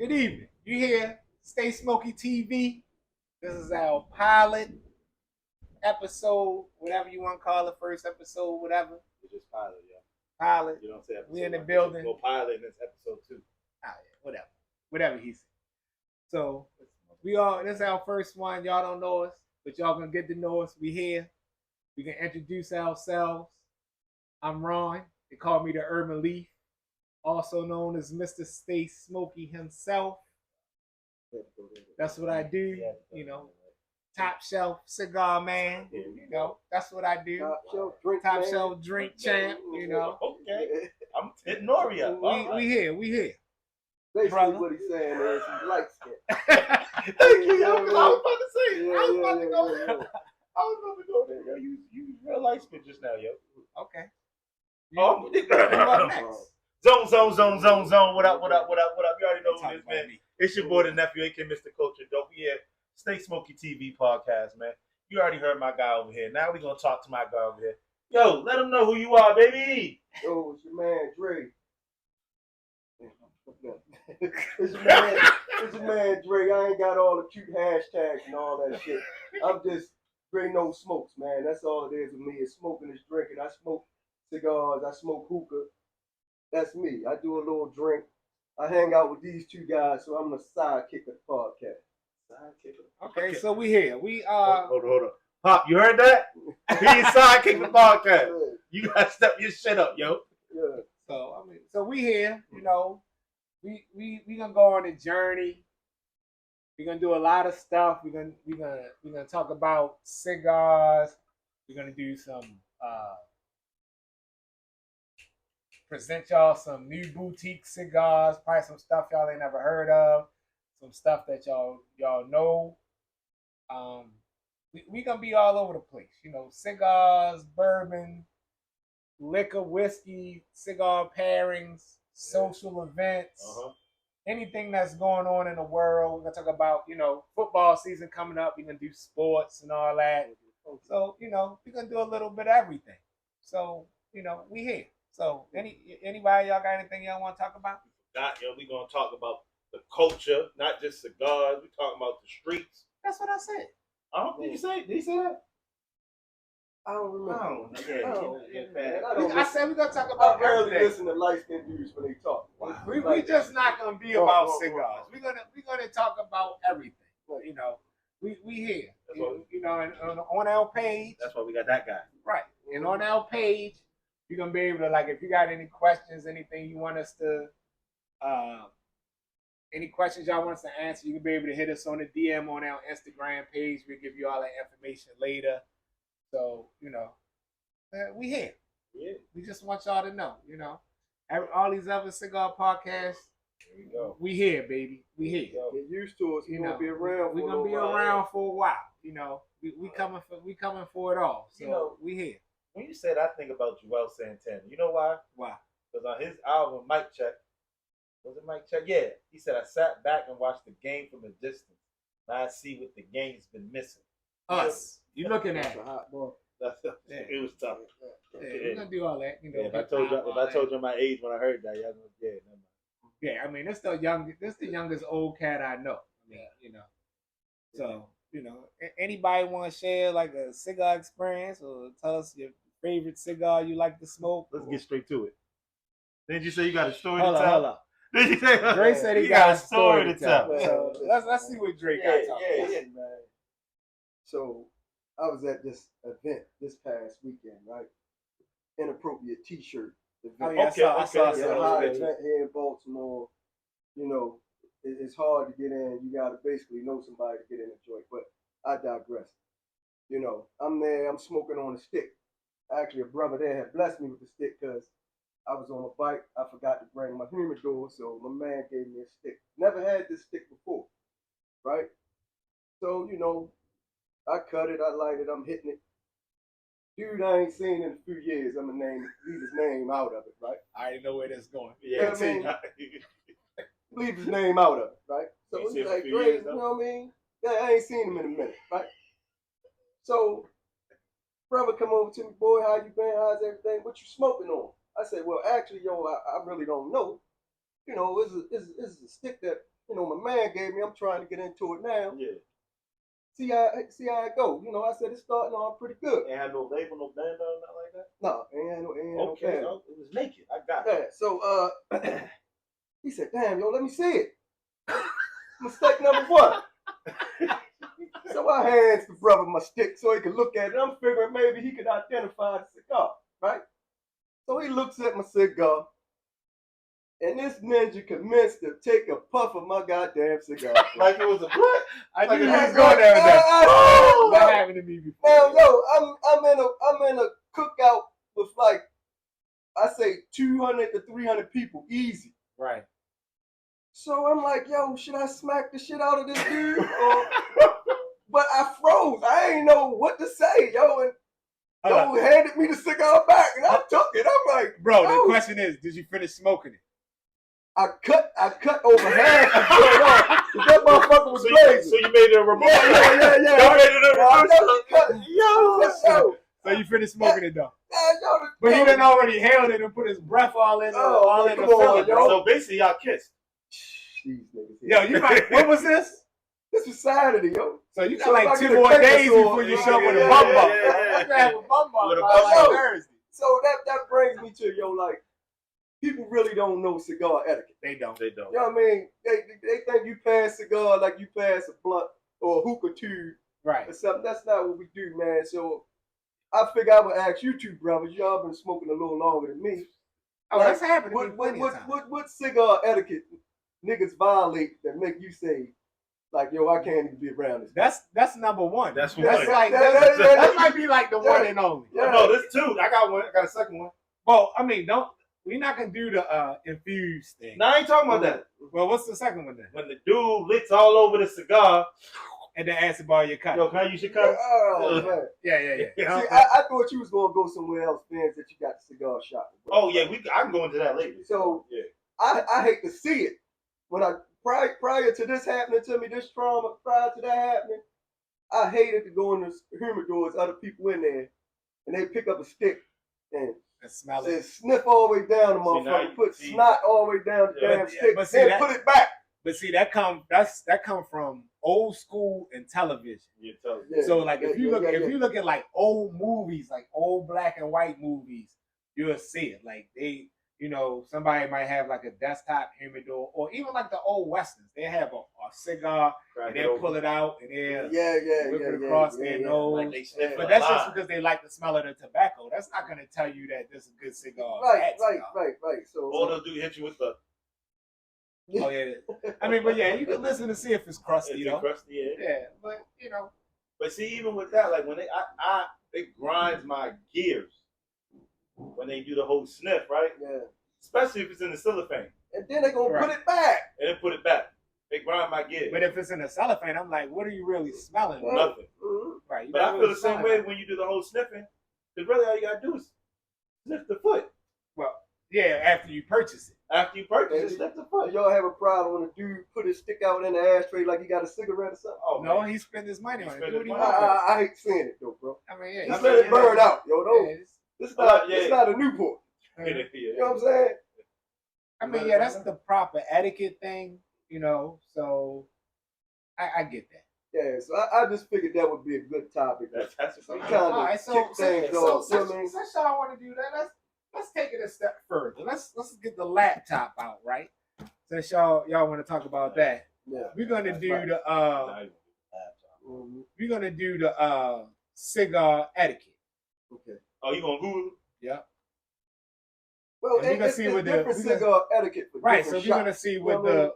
Good evening. You here? Stay Smoky TV. This is our pilot episode, whatever you want to call it, first episode, whatever. It's just pilot, yeah. Pilot. You don't say episode. We in the like building. Go pilot in this episode 2. Ah, yeah, whatever. Whatever he said. So this is our first one. Y'all don't know us, but y'all gonna get to know us. We here. We can introduce ourselves. I'm Ron. They call me the Urban Leaf, also known as Mr. Stay Smoky himself. That's what I do, you know. Top shelf cigar man, you know. That's what I do. Top shelf drink champ, you know. Okay, I'm hitting Nori up. We here. Basically, brother. what he's saying is he's light skinned. Thank you, yo. I was about to say. I was about to go there. I was about to go there, yo. You real light skin just now, yo. Okay. Oh, You up next? Zone. What up? You already know who this man. It's your boy, the nephew, aka Mr. Culture. Don't be here. Stay Smoky TV podcast, man. You already heard my guy over here. Now we're going to talk to my guy over here. Yo, let him know who you are, baby. Yo, it's your man, Dre. It's your man, Dre. I ain't got all the cute hashtags and all that shit. I'm just Dre no smokes, man. That's all it is with me. It's smoking, it's drinking. I smoke cigars. I smoke hookah. That's me. I do a little drink. I hang out with these two guys, so I'm the sidekick of the podcast. Okay, so we here. We Hold on. Pop, you heard that? He's sidekick the podcast. You gotta step your shit up, yo. Yeah. So we here, you know. We gonna go on a journey. We're gonna do a lot of stuff. We're gonna talk about cigars. We're gonna do some present y'all some new boutique cigars, probably some stuff y'all ain't never heard of, some stuff that y'all know. We gonna be all over the place, you know, cigars, bourbon, liquor, whiskey, cigar pairings, social events, anything that's going on in the world. We're gonna talk about, you know, football season coming up. We're gonna do sports and all that. So, you know, we're gonna do a little bit of everything. So, you know, we here. So, anybody y'all got anything y'all want to talk about? We gonna talk about the culture, not just cigars. We talking about the streets. That's what I said. Did he say that? I don't remember. I said we gonna talk about I barely everything. listen to light skinned dudes when they talk. We just not gonna be about cigars. We're gonna talk about everything. You know, we here. You know, and on our page. That's why we got that guy. Right, and on our page, you're gonna be able to, like, if you got any questions, anything you want us to, any questions y'all want us to answer, you can be able to hit us on the DM on our Instagram page. We'll give you all that information later. So, you know, we here. Yeah. We just want y'all to know, you know, all these other cigar podcasts, we here, baby. We here. Get used to us. We're gonna be around. We're gonna be around for a while. You know, we coming for it all. So, you know, we here. When you said I think about Joel Santana, you know why? Why? Because on his album, Mic Check, was it Mic Check? Yeah. He said, I sat back and watched the game from a distance. Now I see what the game's been missing. Us. You looking at it. It was tough. Yeah, we're gonna do all that. You know, if I told you my age when I heard that, y'all know, yeah, I mean, this the youngest old cat I know. I mean, you know. So, you know, anybody want to share like a cigar experience or tell us your favorite cigar you like to smoke? Let's get straight to it. Didn't you say you got a story to tell? Hold on. Did you say Dre said he got a story to tell? Man. So let's see what Dre got to talk about. Man. So I was at this event this past weekend, right? Inappropriate T-shirt event. Oh yeah, I saw It's a high event here in Baltimore. You know, it's hard to get in. You got to basically know somebody to get in the joint. But I digress. You know, I'm there. I'm smoking on a stick. Actually, a brother there had blessed me with the stick because I was on a bike. I forgot to bring my humidor, so my man gave me a stick. Never had this stick before, right? So, you know, I cut it, I light it, I'm hitting it. Dude I ain't seen in a few years, I'm gonna leave his name out of it, right? I already know where that's going. Yeah, leave his name out of it, right? So it's like, great, you know what I mean? Yeah, I ain't seen him in a minute, right? So, brother come over to me, boy, how you been? How's everything? What you smoking on? I said, well, actually, yo, I really don't know. You know, it's a stick that, man gave me. I'm trying to get into it now. Yeah. See how it go. You know, I said it's starting off pretty good. Ain't had no label, no band, nothing like that. No, ain't no Okay, band. oh, it was naked. I got it. Yeah, so he said, "Damn, yo, let me see it." Mistake number one. So I hands the brother my stick so he could look at it. I'm figuring maybe he could identify the cigar, right? So he looks at my cigar, and this ninja commenced to take a puff of my goddamn cigar. Like it was a blunt. I Like knew it you was was going there with that. I- That happened to me before. Now, yo, I'm in a cookout with like I say 200 to 300 people, easy. Right. So I'm like, yo, should I smack the shit out of this dude? But I froze. I ain't know what to say, yo. And yo handed me the cigar back, and I took it. I'm like, bro, yo. the question is, did you finish smoking it? I cut over half of it. That motherfucker was blazing. So you made it a remote. Yeah. You made it a remote. Yo. So you finished smoking it though. Yo, But he done already held it and put his breath all in the filler, bro. So basically, y'all kissed. These niggas. Yo, you might. What was this? This was Saturday, yo. So you got So like if I 2 get a more cake or days so, before you show up with a yeah, bum yeah, bump. yeah. You have a bum bump With a by bum like bump. Thursday. So that brings me to, yo, like, people really don't know cigar etiquette. They don't. They don't. You know what I mean? They think you pass cigar like you pass a blunt or a hookah tube Right. or something. That's not what we do, man. So I figure I would ask you two brothers. Y'all been smoking a little longer than me. Oh, Like, that's happened to me plenty of times. what cigar etiquette niggas violate that make you say, like, yo, I can't even be around this? That's number one. That's one. That's like that- that might be like the one and only. Yeah. No, there's two. I got one. I got a second one. Well, I mean, we're not gonna do the infused thing. No, I ain't talking about that. Well, what's the second one then? When the dude licks all over the cigar. And then ask about your cut. Yo, can I use your cut? Oh, man. Yeah. See, I thought you was going to go somewhere else, fans, that you got the cigar shop. Oh, yeah, I can go into that later. So, yeah. I hate to see it. When prior to this happening to me, this trauma, prior to that happening, I hated to go in the humidors, other people in there, and they pick up a stick and smell and it. sniff all the way down the motherfucker, put snot all the way down the damn stick, but see, then put it back. But see, that come from old school and television. Yeah, television. Yeah, So like if you look yeah. at like old movies, like old black and white movies, you'll see it. Like they, somebody might have like a desktop humidor, or even like the old westerns. They have a cigar and they'll pull it out and they'll whip it across their nose. Like they sniff but that's just because they like the smell of the tobacco. That's not gonna tell you that this is a good cigar. Right. So Or they'll do hit you with the. Oh yeah. I mean, but yeah, you can listen to see if it's crusty, though. Crusty, Yeah, but But see, even with that, like when it grinds my gears when they do the whole sniff, right? Yeah. Especially if it's in the cellophane. And then they gonna put it back. And then put it back. They grind my gears. But if it's in a cellophane, I'm like, what are you really smelling? Nothing. Mm-hmm. Right. But I feel the same way when you do the whole sniffing. Because really all you gotta do is sniff the foot. Well, yeah, after you purchase it. After you purchase it, sniff the foot. Y'all have a problem when a dude put his stick out in the ashtray like he got a cigarette or something? Oh no, man. he spent his money on it. spent Do his what he money. wants. I hate seeing it though, bro. I mean, yeah. Just let it burn out, yo. No, it's not a Newport. You know what I'm saying? I mean, yeah, that's the proper etiquette thing, so I get that. Yeah, so I just figured that would be a good topic. That's All a right, so since y'all want to do that, let's take it a step further. Let's get the laptop out, right? Since y'all want to talk about that, yeah, we're gonna do the cigar etiquette. Okay. Oh, you gonna Google it? Yeah. Well, And we gonna it's see what different cigar etiquette for right. So different we're gonna shots. see You what know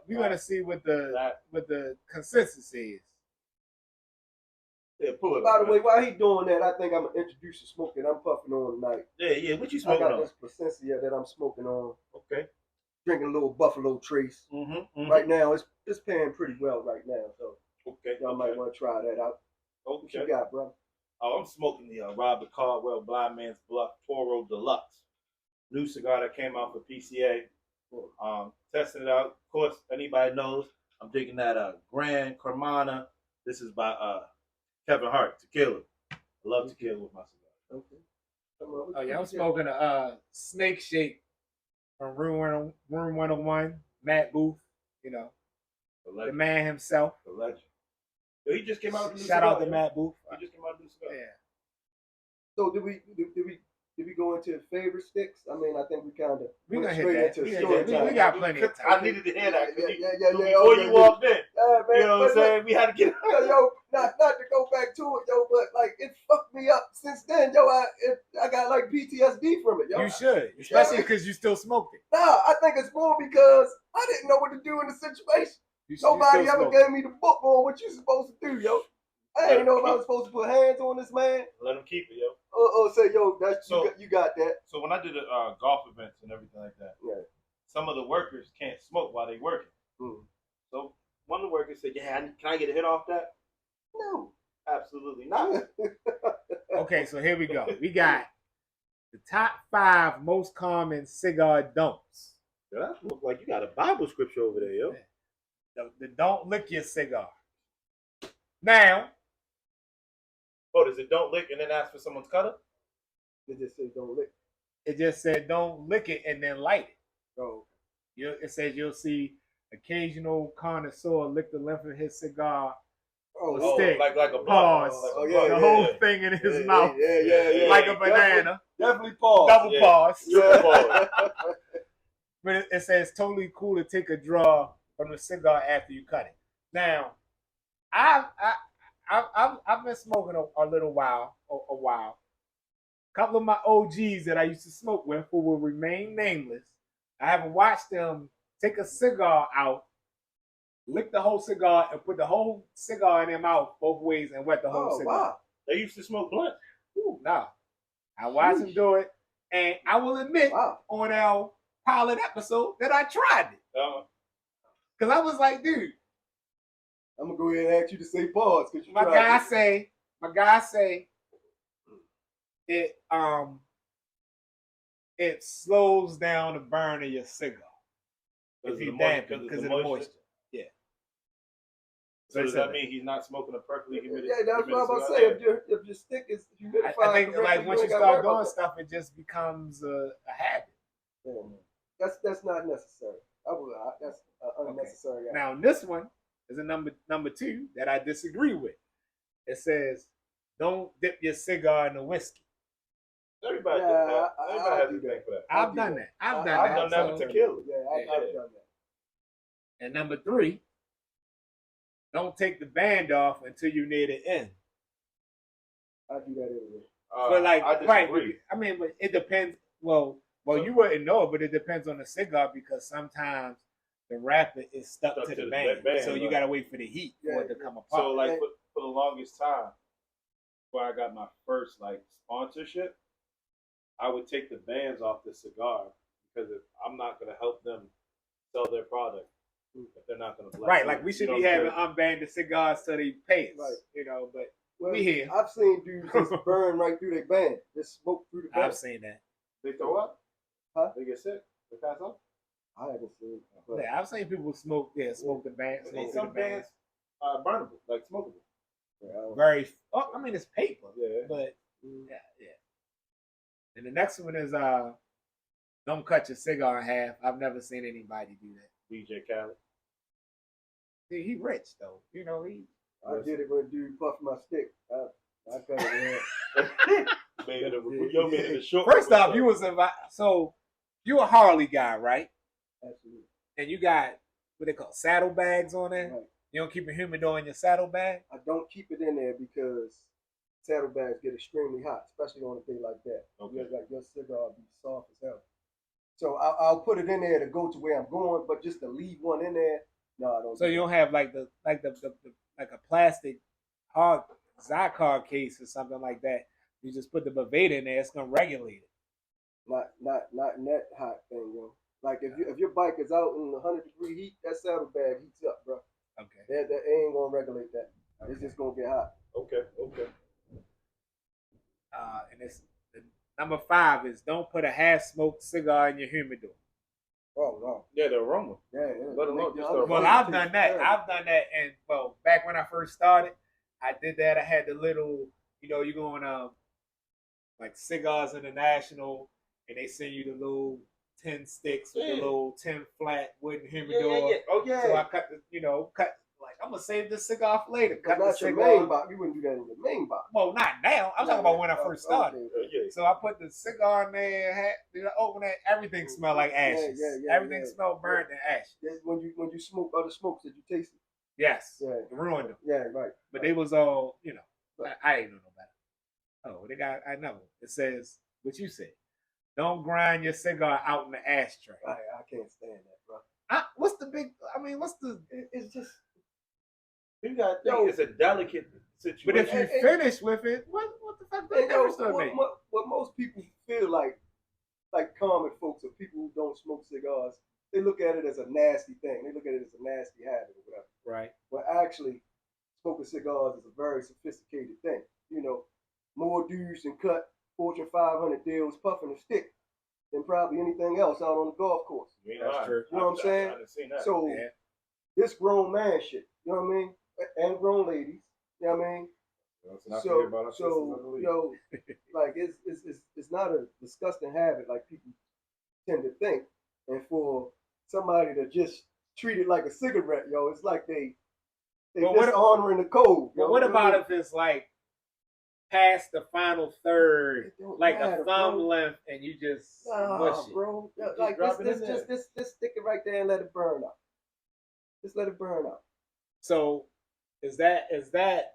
what the consensus is. Yeah, pull it By up. the way, while he doing that, I think I'm gonna introduce the smoke that I'm puffing on tonight. Yeah. What you I smoking got on? this Placencia that I'm smoking on. Okay. Drinking a little Buffalo Trace. Mm-hmm. Right now, it's paying pretty well right now, so Okay. y'all might want to try that out. What Okay. you got, bro? Oh, I'm smoking the Robert Caldwell Blind Man's Bluff Toro Deluxe. New cigar that came out for PCA. Testing it out. Of course, anybody knows I'm drinking that Grand Cremana. This is by Kevin Hart, Tequila. I love tequila with my cigar. Okay. Come on, Oh yeah, I'm smoking a Snake Shake from Room 101, Matt Booth. the man himself. The legend. Yo, he just came out with a new Shout cigar, out to Matt Booth. He just came out with a new cigar. Yeah. So did we go into favorite sticks? I mean, I think we kind of We went gonna hit straight that. into story time. We got plenty of time. I needed to hear that. Yeah. Before you walked in, man, you know what I'm saying? We had to get. Yo, not to go back to it, yo, but like it fucked me up since then, yo. I got like PTSD from it, yo. You should, especially because you still smoked it. Nah, I think it's more because I didn't know what to do in the situation. Nobody ever gave me the book on what you supposed to do, yo. I didn't know if I was supposed to put hands on this man. Let him keep it, yo. Say, yo, that's you got that. So when I did golf events and everything like that, some of the workers can't smoke while they working. So one of the workers said, "Yeah, can I get a hit off that?" No, absolutely not. Okay, so here we go. We got the top 5 most common cigar don'ts. Yo, that look like you got a Bible scripture over there, yo. The don't lick your cigar. Now. Oh, does it don't lick and then ask for someone's cutter? It just says don't lick. It just said don't lick it and then light it. Oh. It says you'll see occasional connoisseur lick the length of his cigar. Stick. Like a pause. The whole thing in his mouth. Yeah. Like a banana. Definitely pause. Double pause. Yeah. But it says totally cool to take a draw from the cigar after you cut it. Now, I've been smoking a little while, a while. A couple of my OGs that I used to smoke with, who will remain nameless, I haven't watched them take a cigar out, lick the whole cigar, and put the whole cigar in their mouth both ways and wet the whole cigar. Wow. They used to smoke blunt. No. I watched them do it, and I will admit on our pilot episode that I tried it. Because I was like, dude. I'm going to go ahead and ask you to say pause. My guy say it slows down the burn of your cigar. If you dampen because of the moisture. Yeah. So does that mean he's not smoking a perfectly humidified? Yeah, that's what I'm about to say. If your stick is humidified, I think like once you start doing stuff, it just becomes a habit. Yeah. That's not necessary. That's unnecessary. Okay. Now this one is a number 2 that I disagree with. It says, "Don't dip your cigar in the whiskey." Everybody does that. Everybody has to think for that. I've done that. I've done that with tequila. I've done that. And number 3, don't take the band off until you're near the end. I do that anyway. But I mean, but it depends. Well, you wouldn't know it, but it depends on the cigar because sometimes the wrapper is stuck to the band, so you gotta wait for the heat for it to come apart. So like for the longest time, before I got my first like sponsorship, I would take the bands off the cigar because if I'm not gonna help them sell their product if they're not gonna bless right, it, like we should be having unbanded cigars so they pay us, right. But we here. I've seen dudes just burn right through their band, just smoke through the band. I've seen that. They throw up? Huh? They get sick? They pass out? I haven't seen it. Yeah, I've seen people smoke the band. Some bands are burnable, like smokable. Very. Oh, I mean, it's paper. Yeah. But yeah. And the next one is don't cut your cigar in half. I've never seen anybody do that. DJ Khaled. See, he rich though. I did it when dude puffed my stick. I cut it in half. Made it a short. First off, you a Harley guy, right? Absolutely. And you got what they call saddlebags on there. Right. You don't keep a humidor in your saddlebag? I don't keep it in there because saddlebags get extremely hot, especially on a day like that. Okay. Your cigar will be soft as hell. So I'll put it in there to go to where I'm going, but just to leave one in there, no, I don't. So you don't have like a plastic hard Zycar case or something like that. You just put the Baveda in there, it's gonna regulate it. Not in that hot thing, yo. Like if your bike is out in 100-degree heat, that saddlebag heats up, bro. Okay. That ain't gonna regulate that. Okay. It's just gonna get hot. Okay. And it's number 5 is don't put a half-smoked cigar in your humidor. Oh no. Yeah, the aroma. Yeah. Let alone just the Well, I've done that, and back when I first started, I did that. I had the little, you go on like Cigars International, and they send you the little 10 sticks with Yeah. the little 10 flat wooden Yeah, humidor. yeah. Oh yeah. So I cut like I'm gonna save this cigar for later. But Cut the not your cigar. main box. You wouldn't do that in your main box. Well, not now. I'm talking about when I first started. Okay. Yeah. So I put the cigar in there. Open it. Everything smelled like ashes. Everything smelled burnt and ashes. When you smoke other smokes, did you taste it? Yes. Yeah. It ruined them. Yeah, right. But they was all, I ain't know no better. Oh, I know. It says what you said. Don't grind your cigar out in the ashtray. I can't stand that, bro. What's the? It's just. You gotta think it's a delicate situation. But if you finish with it, what the fuck that difference does it make? What most people feel like common folks or people who don't smoke cigars, they look at it as a nasty thing. They look at it as a nasty habit or whatever. Right. But actually, smoking cigars is a very sophisticated thing. More dudes can cut Fortune 500 deals puffing a stick than probably anything else out on the golf course. That's true. You know what I'm saying? So this grown man shit, you know what I mean? And grown ladies, you know what I mean? Like it's not a disgusting habit like people tend to think. And for somebody to just treat it like a cigarette, it's like they dishonoring the code. But what about if it's like past the final third, like a thumb length, and you just mush it? Bro. Like this stick it right there and let it burn out. Just let it burn out. So is that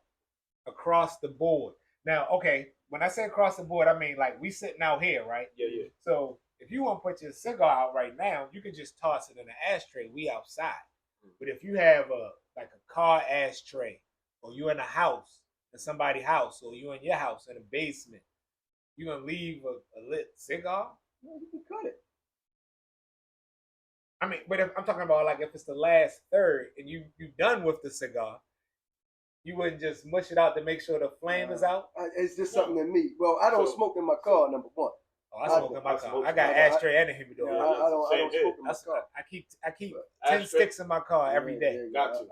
across the board? Now, okay, when I say across the board, I mean like we sitting out here, right? Yeah. So if you want to put your cigar out right now, you can just toss it in an ashtray. We outside. But if you have a car ashtray, or you in a house, in somebody's house, or you in your house in a basement, you gonna leave a lit cigar? No, you can cut it. I mean, but I'm talking about like if it's the last third and you done with the cigar, you wouldn't just mush it out to make sure the flame is out. It's just something in me. Well, I don't smoke in my car. Number one. Oh, I smoke in my car. I got ashtray and a humidor. I don't smoke in my car. I keep 10 sticks in my car every day. Got you.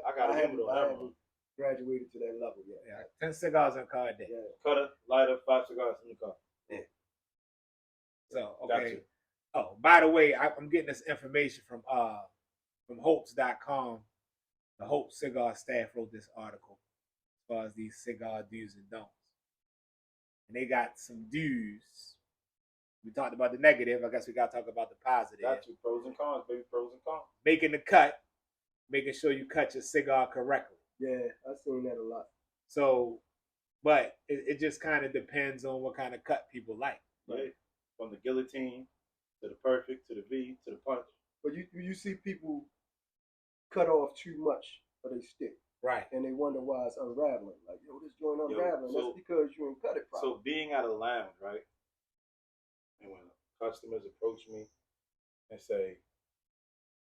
I got a humidor. I haven't graduated to that level yet. Yeah, 10 cigars in the car a day. Yeah. Cutter, lighter, 5 cigars in the car. Yeah. So okay. Got you. Oh, by the way, I'm getting this information from Hopes.com. The Hope Cigar staff wrote this article as far as these cigar do's and don'ts. And they got some do's. We talked about the negative. I guess we got to talk about the positive. Got you. Pros and cons, baby. Pros and cons. Making the cut, making sure you cut your cigar correctly. Yeah, I've seen that a lot. So, but it just kind of depends on what kind of cut people like. Right. From the guillotine to the perfect to the V to the punch. But you see people cut off too much of their stick. Right. And they wonder why it's unraveling. Like, this joint unraveling. That's because you ain't cut it properly. So being at a lounge, right? And when customers approach me and say,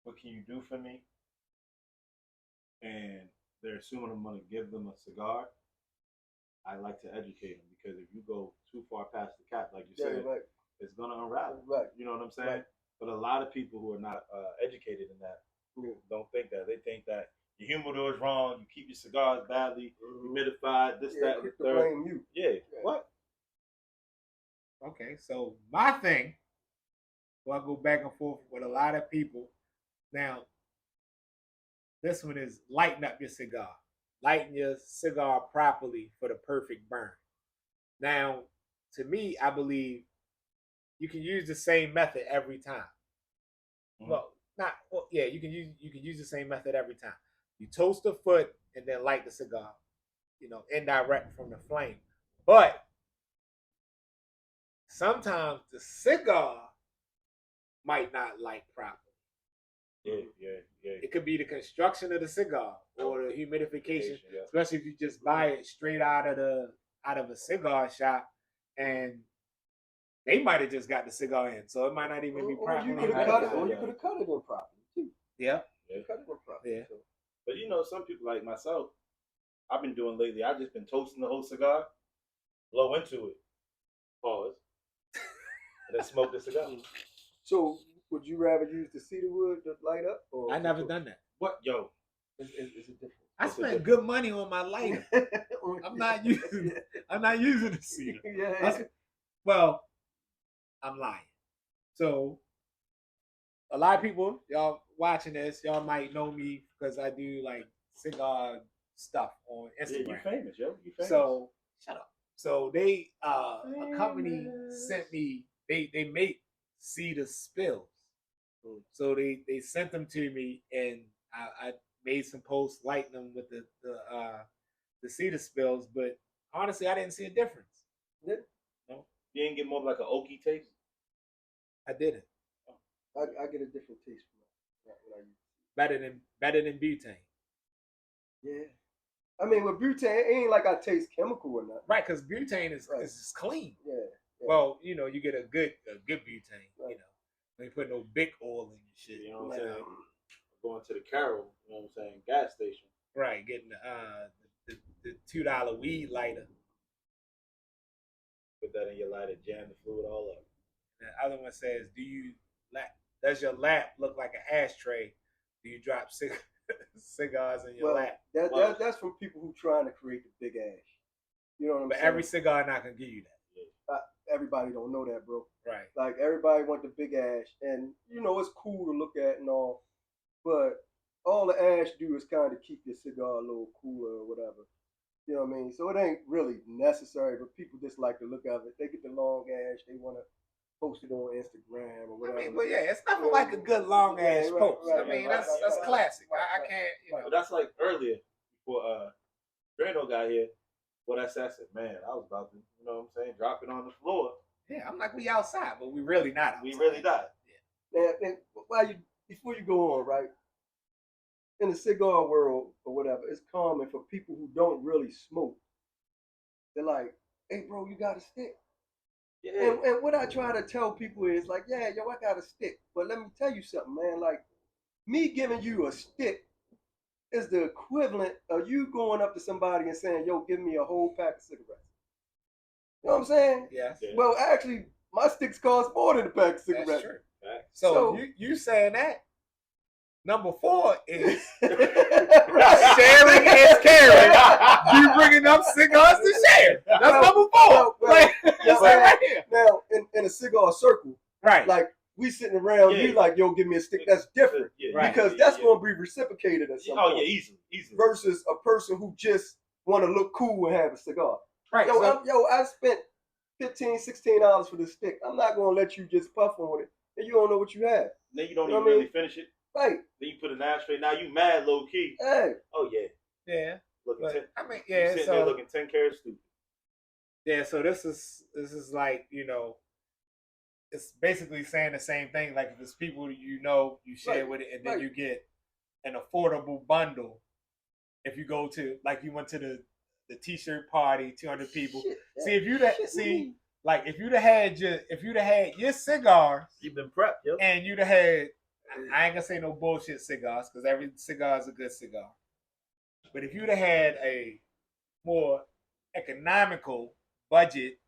what can you do for me? And they're assuming I'm going to give them a cigar. I like to educate them because if you go too far past the cap, like you said, right. it's going to unravel. Right. You know what I'm saying? Right. But a lot of people who are not educated in that don't think that. They think that your humidor is wrong. You keep your cigars badly humidified. This, that, and the third. Blame you. Yeah. What? Okay, so my thing, well, I go back and forth with a lot of people. Now, this one is lighten up your cigar. Lighten your cigar properly for the perfect burn. Now, to me, I believe you can use the same method every time. Mm-hmm. You can use the same method every time. You toast the foot and then light the cigar, indirect from the flame. But sometimes the cigar might not light properly. Yeah. It could be the construction of the cigar or the humidification, especially if you just buy it straight out of a cigar shop, and they might have just got the cigar in, so it might not even be properly. You could have cut it improperly too. Yeah. Cut it improperly. Yeah. But some people like myself, I've been doing lately. I've just been toasting the whole cigar, blow into it, pause, and then smoke the cigar. So, would you rather use the cedar wood to light up? Or I never done that. What, yo? It's a difference. I spent good money on my lighter. I'm not using the cedar. Yeah. Well, I'm lying. So a lot of people, y'all watching this, y'all might know me because I do like cigar stuff on Instagram. Yeah, you famous, yo. You famous. So shut up. So they a company sent me, they make cedar spills. So they sent them to me, and I made some posts lighting them with the cedar spills, but honestly I didn't see a difference. No. You didn't get more of like an oaky taste? I didn't. I get a different taste from that when I use it. Better than butane. Yeah. I mean, with butane, it ain't like I taste chemical or nothing. Right, because butane is Right. is clean. Yeah. Well, you know, you get a good butane. Right. You know, they put no big oil in your shit. You know what I'm saying? Going to the Carol, you know what I'm saying, gas station. Right, getting the $2 weed lighter. Put that in your lighter, jam the fluid all up. And the other one says, does your lap look like an ashtray? Do you drop cigars in your lap? That's from people who trying to create the big ash. You know what I'm But saying? every cigar not gonna give you that. Everybody don't know that, bro. Right. Like everybody want the big ash, and you know it's cool to look at and all, but all the ash do is kind of keep your cigar a little cooler or whatever. You know what I mean? So it ain't really necessary, but people just like to look at it. They get the long ash, they want to post it on Instagram or whatever. I mean, but yeah, it's nothing like a good long ass post. I mean, that's classic. I can't, you know. But that's like earlier before Drano got here. What I said, man, I was about to, you know what I'm saying, drop it on the floor. Yeah, I'm like, we outside, but we really not outside. We really not. Yeah. And before you go on, right? In the cigar world or whatever, it's common for people who don't really smoke. They're like, "Hey, bro, you got a stick?" Yeah. And what I try to tell people is like, "Yeah, yo, I got a stick, but let me tell you something, man. Like, me giving you a stick is the equivalent of you going up to somebody and saying, yo, give me a whole pack of cigarettes. You know what I'm saying? Yes. Yeah. Well, actually, my sticks cost more than a pack of cigarettes. That's true. Right. So you saying that? Number 4 is Right. sharing is caring. You bringing up cigars to share. That's number 4. Well, right here. Now, in a cigar circle, Right. like we sitting around, Yeah. you like, yo, give me a stick. That's different. Yeah, Right. Because that's going to be reciprocated at some point. Oh, yeah, easily. Versus a person who just want to look cool and have a cigar. Right. Yo, I spent $15, $16 for this stick. I'm not going to let you just puff on it and you don't know what you have. Then you don't You know even what I mean? really finish it. Right. Then you put an ashtray. Now you mad low key. Hey. Oh, yeah. Yeah. Looking But, 10. I mean, You yeah. sitting So there looking 10 carats stupid. yeah. So this is like, you know, it's basically saying the same thing. Like if it's people you know, you share Right. with it, and then Right. you get an affordable bundle. If you go to, like, you went to the t-shirt party, 200 people. Shit, See, if you'd have, shit, see, me. like if you'd have had your cigars, You've been prepped, yo. and you'd have had, I ain't gonna say no bullshit cigars because every cigar is a good cigar. But if you'd have had a more economical budget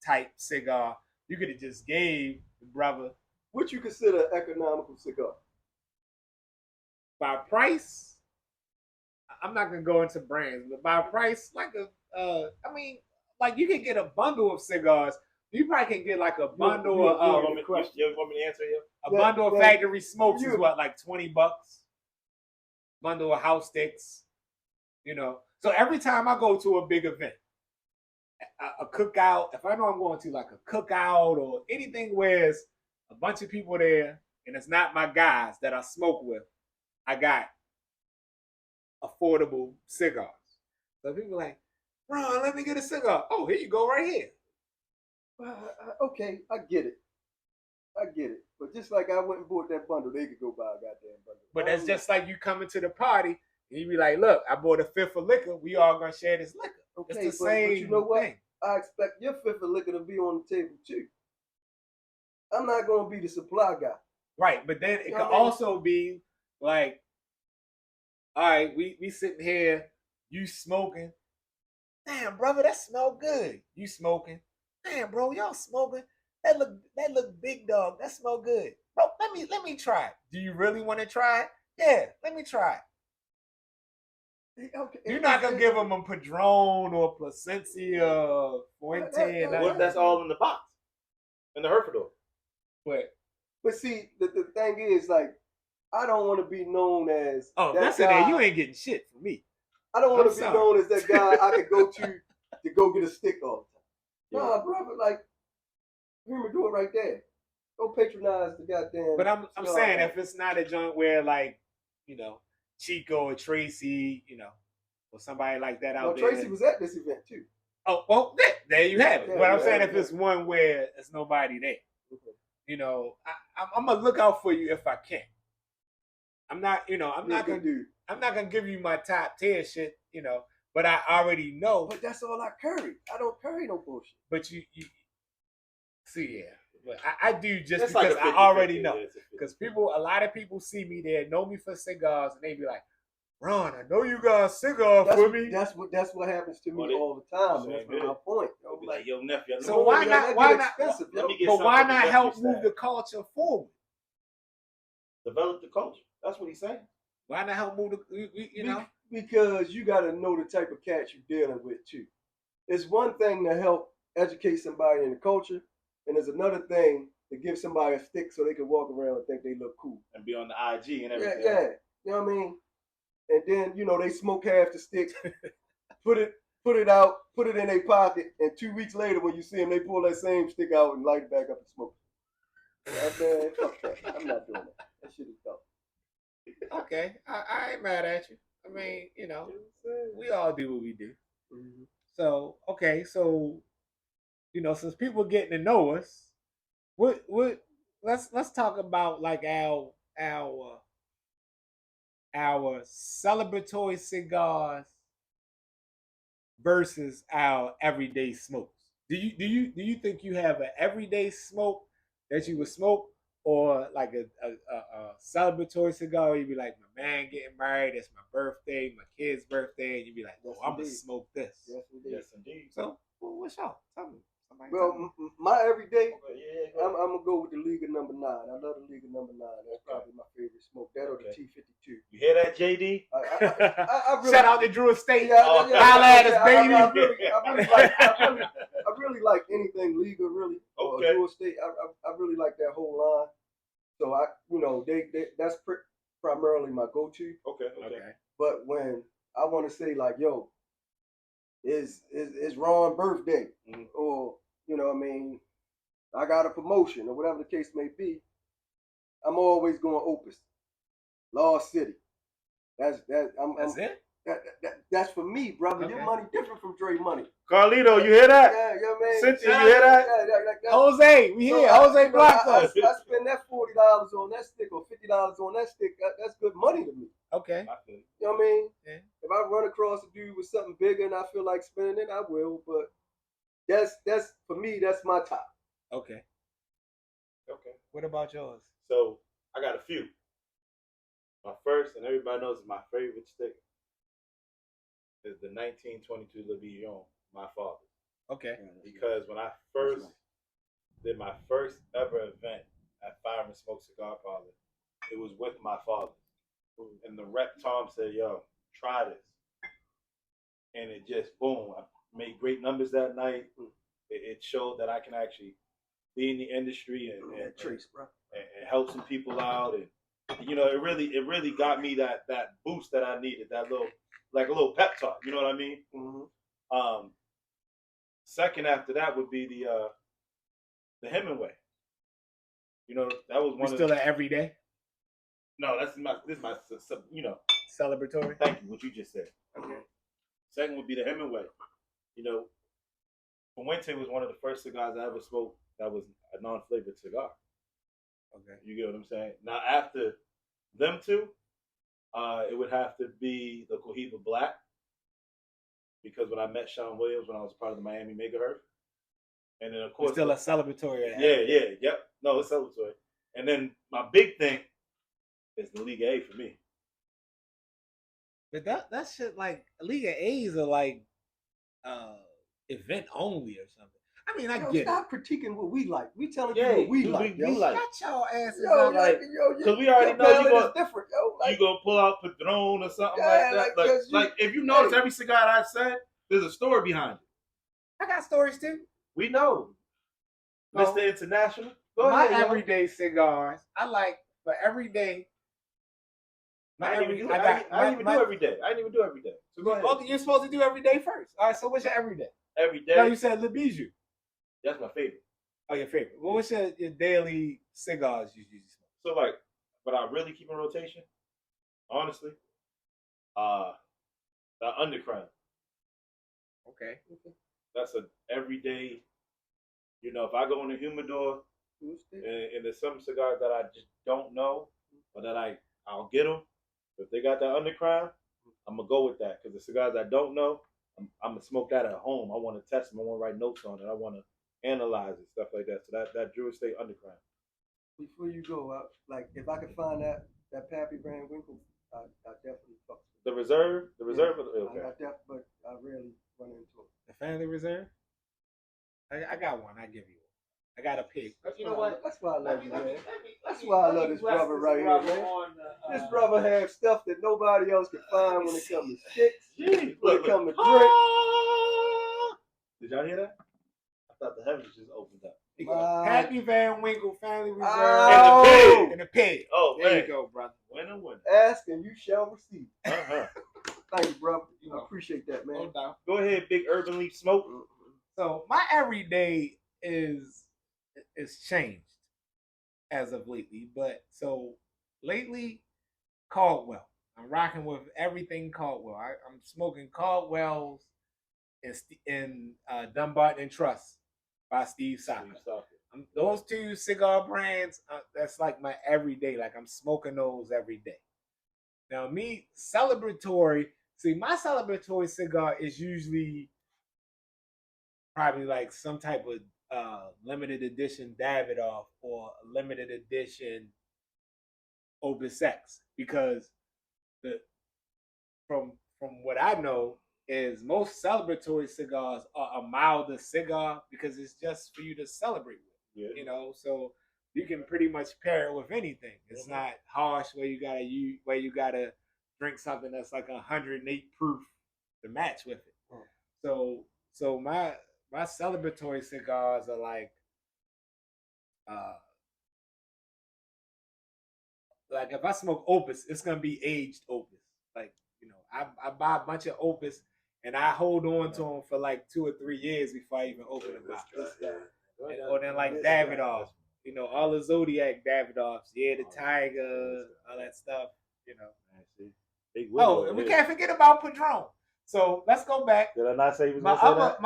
type cigar, you could have just gave the brother What you consider an economical cigar? by price. I'm not gonna go into brands, but by price, like I mean, like you can get a bundle of cigars. You probably can get like a bundle You of want me to answer here? a bundle of factory smokes you- is what, like $20. Bundle of house sticks, you know. So every time I go to a big event, a cookout, if I know I'm going to like a cookout or anything where there's a bunch of people there and it's not my guys that I smoke with, I got affordable cigars. So people are like, Ron, let me get a cigar. Oh, here you go, right here. Okay, I get it. But just like I went and bought that bundle, they could go buy a goddamn bundle. But that's just like you coming to the party and you be like, look, I bought a fifth of liquor. We all gonna share this liquor. okay, It's the but same you know what? thing. I expect your fifth of liquor to be on the table too. I'm not gonna be the supply guy. Right, but then it You could know what I mean? also be like, all right, we sitting here, you smoking. Damn, brother, that smell good. You smoking. Damn, bro, y'all smoking. That look big dog. That smell good. Bro, let me try it. Do you really want to try it? Yeah, let me try it. Okay, You're not gonna give them a Padron or Placencia, Fuente. Right. What if that's all in the box? In the Herfordor? But But see, the thing is, like, I don't want to be known as Oh, that that's guy. in there. You ain't getting shit from me. I don't want to be sorry. known as that guy I could go to go get a stick all the time. Nah, brother, like, hear me do it right there. Don't patronize the goddamn. But I'm saying if it's not a joint where, like, you know, Chico or Tracy, you know, or somebody like that out there. Tracy was at this event too. Oh, well, there you have it. Yeah, But I'm saying if it's one where there's nobody there, you know, I'm gonna look out for you if I can. I'm not, you know, I'm not gonna give you my top tier shit, you know, but I already know. But that's all I carry. I don't carry no bullshit. But you see, yeah. But I do just That's because like I already know. Because a lot of people see me there, know me for cigars, and they be like, Ron, I know you got a cigar for me. That's what happens to me all the time. And that's my point. I'll be like, yo, nephew. So why not? Expensive, but why not help move the culture forward? Develop the culture. That's what he's saying. Why not help move the? You know, because you got to know the type of cat you're dealing with too. It's one thing to help educate somebody in the culture, and there's another thing to give somebody a stick so they can walk around and think they look cool and be on the IG and everything. Yeah. You know what I mean? And then, you know, they smoke half the stick, put it out, put it in their pocket, and 2 weeks later when you see them, they pull that same stick out and light it back up and smoke it. Man, fuck that. I'm not doing that. That shit is dumb. Okay, I ain't mad at you. I mean, you know, we all do what we do. Mm-hmm. So, okay, so, you know, since people are getting to know us, let's talk about like our celebratory cigars versus our everyday smokes. Do you think you have an everyday smoke that you would smoke, or like a celebratory cigar where you'd be like, my man getting married, it's my birthday, my kid's birthday, and you'd be like, oh, I'm gonna smoke this. Yes, indeed. So, what's y'all? Tell me. Well, my everyday, I'm gonna go with the Liga number 9. I love the Liga number 9. That's probably my favorite smoke. That or the T52. You hear that, JD? I really, shout out to Drew Estate. Holla at us, baby. I really like anything Liga, really. Drew Estate. I really like that whole line. So you know, that's primarily my go-to. Okay. But when I want to say like, yo, it's Ron's birthday, or you know what I mean, I got a promotion or whatever the case may be, I'm always going Opus, Lost City. That's it. That's for me, brother. Okay. Your money different from Dre money. Carlito, you hear that? Yeah, man. Cynthia, you hear that? Jose, we here. Jose Black. I spend that $40 on that stick or $50 on that stick. That's good money to me. Okay. You know what I mean? Yeah. If I run across a dude with something bigger and I feel like spending it, I will. But that's for me. That's my top. Okay. What about yours? So I got a few. My first, and everybody knows, is my favorite stick is the 1922 Le Billon, my father. Okay. Because when I first did my first ever event at Fire and Smoke Cigar Parlor, it was with my father. And the rep Tom said, yo, try this. And it just, boom, I made great numbers that night. It showed that I can actually be in the industry and help some people out. And, you know, it really got me that boost that I needed, that little, like a little pep talk, you know what I mean? Mm-hmm. Second after that would be the Hemingway. You know, that was one. Still at every day? No, this is my you know, celebratory. Thank you, what you just said. Okay. Second would be the Hemingway. You know, Fuente was one of the first cigars I ever smoked that was a non-flavored cigar. Okay. You get what I'm saying? Now after them two, it would have to be the Cohiba Black, because when I met Sean Williams when I was part of the Miami Megahertz, and then of course still a celebratory. Yep. No, it's celebratory. And then my big thing is the Liga A for me. But that shit, like Liga A's are like event only or something. I mean, I get stop critiquing what we like. We telling you what we like. We like. Got your asses out. Because we already know you're going different. You gonna pull out Padron or something like that. Like if you notice every cigar I said, there's a story behind it. I got stories too. We know. Mr. International. my ahead, yo. everyday cigars, I like for every day. I didn't even do every day. I didn't even do every day. So go ahead. Okay, you're supposed to do every day first. All right, so what's your everyday? Every day. No, you said Le Bijou. That's my favorite. Oh, your favorite. Well, what's your daily cigars you usually smoke? So like, but I really keep in rotation. Honestly, the Undercrown. Okay. That's a everyday. You know, if I go in the humidor and there's some cigars that I just don't know, or that I'll get them. If they got that Undercrown, I'm gonna go with that because the cigars I don't know, I'm gonna smoke that at home. I want to test them. I want to write notes on it. I want to analyze it, stuff like that. So that Drew Estate Undercrown. Before you go, like if I could find that Pappy Van Winkle, I definitely fuck. The reserve, Yeah, okay. but I rarely run into it. The Family Reserve. I got one. I give you one. I got a pig. You know what? That's why I love you, man. That's why I love this brother right here, man. This brother has stuff that nobody else can find when it comes to sticks, when it comes to drink. Did y'all hear that? I thought the heavens just opened up. Pappy Van Winkle Family Reserve. Oh, And a pig. Oh, there man. you go, brother. Winner. ask and you shall receive. Uh-huh. Thank you, brother. I appreciate that, man. No doubt. Go ahead, Big Urban Leaf Smoke. So my everyday is changed as of lately, but so lately Caldwell. I'm rocking with everything Caldwell. I'm smoking Caldwell's in Dunbarton and Trust by Steve Saka. Those two cigar brands, that's like my everyday. Like I'm smoking those every day. Now me celebratory. See, my celebratory cigar is usually probably like some type of limited edition Davidoff or limited edition Opus X, because from what I know is most celebratory cigars are a milder cigar because it's just for you to celebrate with. Yeah. You know, so you can pretty much pair it with anything. It's not harsh where you gotta drink something that's like 108 proof to match with it. So my celebratory cigars are like if I smoke Opus, it's gonna be aged Opus. Like, you know, I buy a bunch of Opus and I hold on to them for like 2 or 3 years before I even open them up. Or then like Davidoff, you know, all the Zodiac Davidoffs, the Tiger, all that stuff, you know. Oh, and we can't forget about Padron. So let's go back. Did I not say he was gonna say that?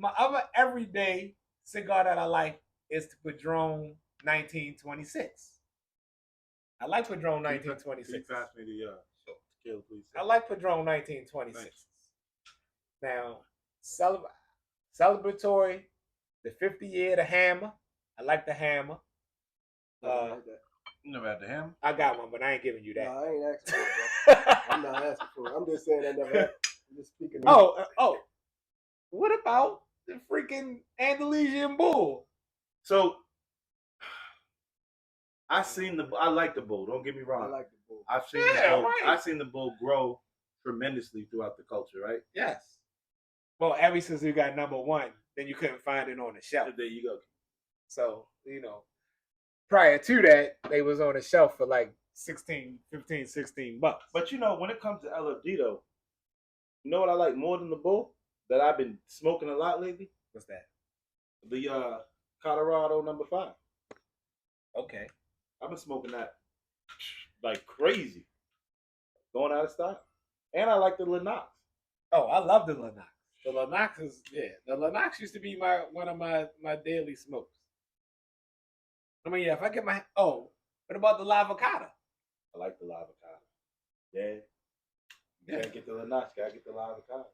My other everyday cigar that I like is the Padron 1926. I like Padron 1926. Pass me the kill, please. I like Padron 1926. Nice. Now, celebratory, the 50 year, the Hammer. I like the Hammer. You never had the Hammer? I got one, but I ain't giving you that. No, I ain't asking for it, bro. I'm not asking for it. I'm just saying I never had. I'm just speaking. What about the freaking Andalusian Bull? So, I like the bull. Don't get me wrong. I like the bull. I've seen the bull grow tremendously throughout the culture, right? Yes. Well, ever since we got number one, then you couldn't find it on the shelf. There you go. So, you know, prior to that, they was on the shelf for like $16. But you know, when it comes to LFD though, you know what I like more than the bull that I've been smoking a lot lately? What's that? The Colorado number 5. Okay. I've been smoking that like crazy. Going out of style. And I like the Lennox. Oh, I love the Lennox. The Lennox is, the Lennox used to be one of my daily smokes. I mean, if I get what about the Lavocado? I like the Lavocado. Yeah. You gotta get the Lennox, gotta get the Lavocado.